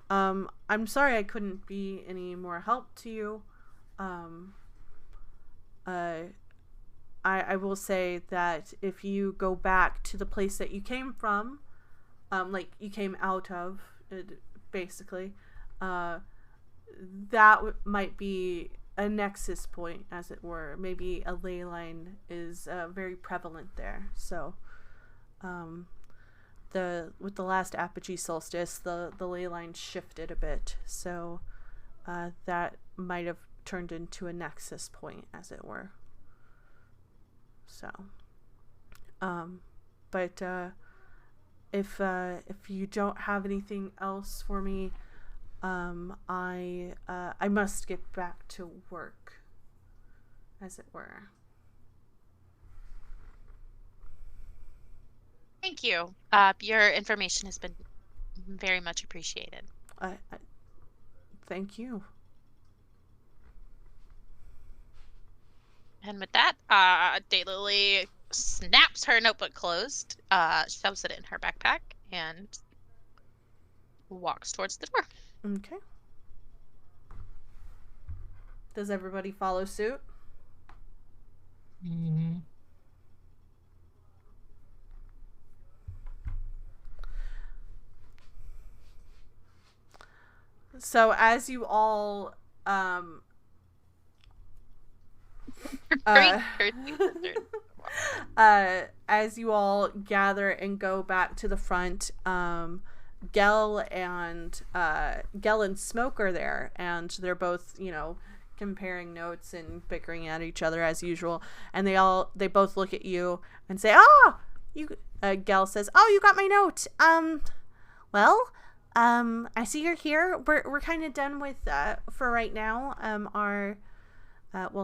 I'm sorry I couldn't be any more help to you. I will say that if you go back to the place that you came from, like you came out of, basically, that might be a nexus point, as it were. Maybe a ley line is very prevalent there. So, with the last apogee solstice, the ley line shifted a bit. So, that might have turned into a nexus point, as it were. So, but if you don't have anything else for me, I must get back to work, as it were. Thank you. Your information has been very much appreciated. Thank you. And with that, Daylily snaps her notebook closed, shoves it in her backpack, and walks towards the door. Okay. Does everybody follow suit? Mm-hmm. So as you all as you all gather and go back to the front, Gel and Smoke are there, and they're both, comparing notes and bickering at each other as usual. And they both look at you and say, "Oh, you." Gel says, "Oh, you got my note. Well, I see you're here. We're kind of done with for right now.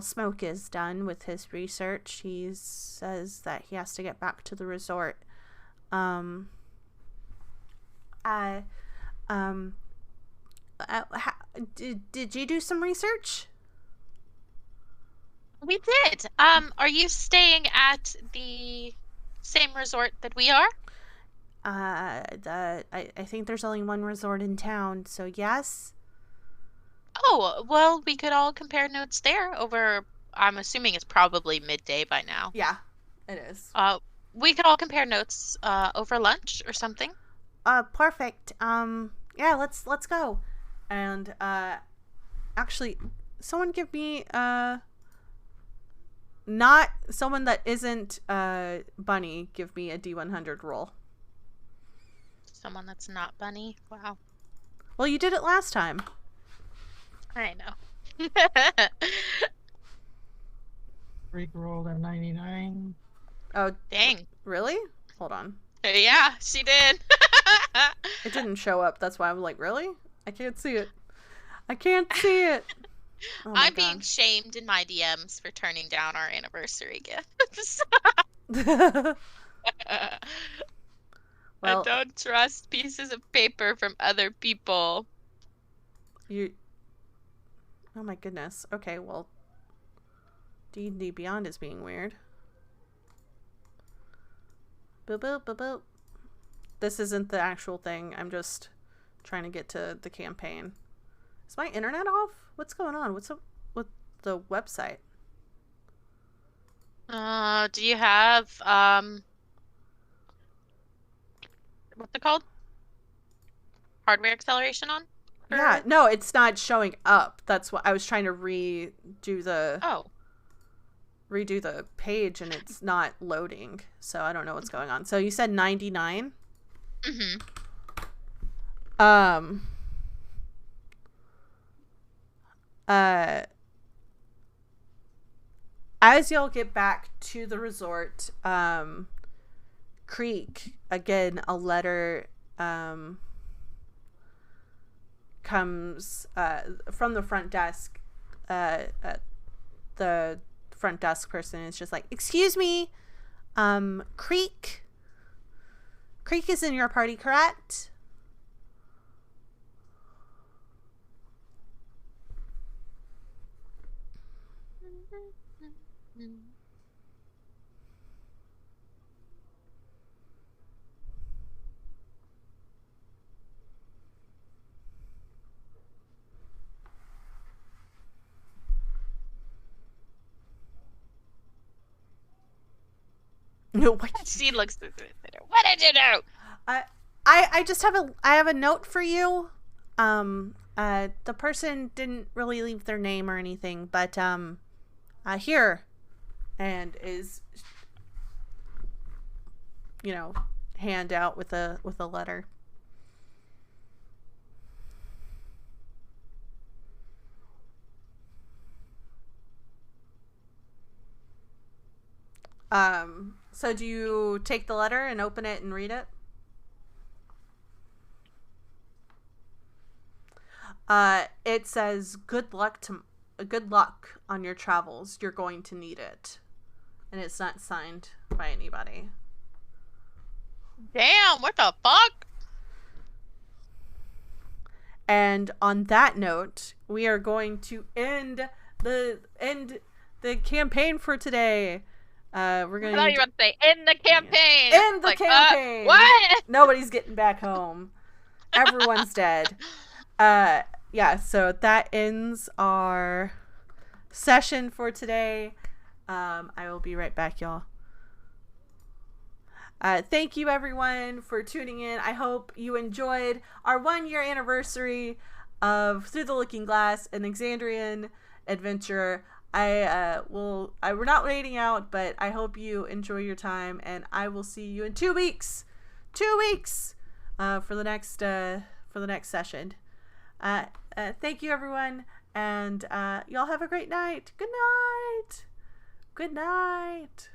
Smoke is done with his research. He says that he has to get back to the resort. Did you do some research?" We did. Are you staying at the same resort that we are? I think there's only one resort in town, so yes. Oh, well, we could all compare notes there over, I'm assuming it's probably midday by now. Yeah, it is. We could all compare notes over lunch or something. Perfect. Yeah, let's go. And actually, someone give me not someone that isn't Bunny, give me a D100 roll. Someone that's not Bunny? Wow. Well, you did it last time. I know. Freak rolled a 99. Oh, dang. Really? Hold on. Yeah, she did. It didn't show up. That's why I'm like, really? I can't see it. I can't see it. Oh I'm being shamed in my DMs for turning down our anniversary gifts. Well, I don't trust pieces of paper from other people. Oh my goodness. Okay, well, D&D Beyond is being weird. Boop, boop, boop, boop. This isn't the actual thing. I'm just trying to get to the campaign. Is my internet off? What's going on? What's up with the website? Do you have what's it called? Hardware acceleration on? Yeah, no, it's not showing up. That's what I was trying to redo the Oh. page, and it's not loading. So I don't know what's going on. So you said 99? Mm-hmm. As y'all get back to the resort, Creek, again, a letter comes from the front desk. The front desk person is just like, "Excuse me, Creek is in your party, correct?" No, what? She looks at it. What did you do? I just have a note for you. The person didn't really leave their name or anything, but here, and is, hand out with a letter. So do you take the letter and open it and read it? It says, good luck on your travels. You're going to need it. And it's not signed by anybody. Damn, what the fuck? And on that note, we are going to end the campaign for today. We're going I thought you were about to say, end the campaign. End the campaign. What? Nobody's getting back home. Everyone's dead. Yeah, so that ends our session for today. I will be right back, y'all. Thank you, everyone, for tuning in. I hope you enjoyed our 1-year anniversary of Through the Looking Glass, an Exandrian adventure. We're not waiting out, but I hope you enjoy your time, and I will see you in 2 weeks. 2 weeks for the next session. Thank you, everyone, and y'all have a great night. Good night. Good night.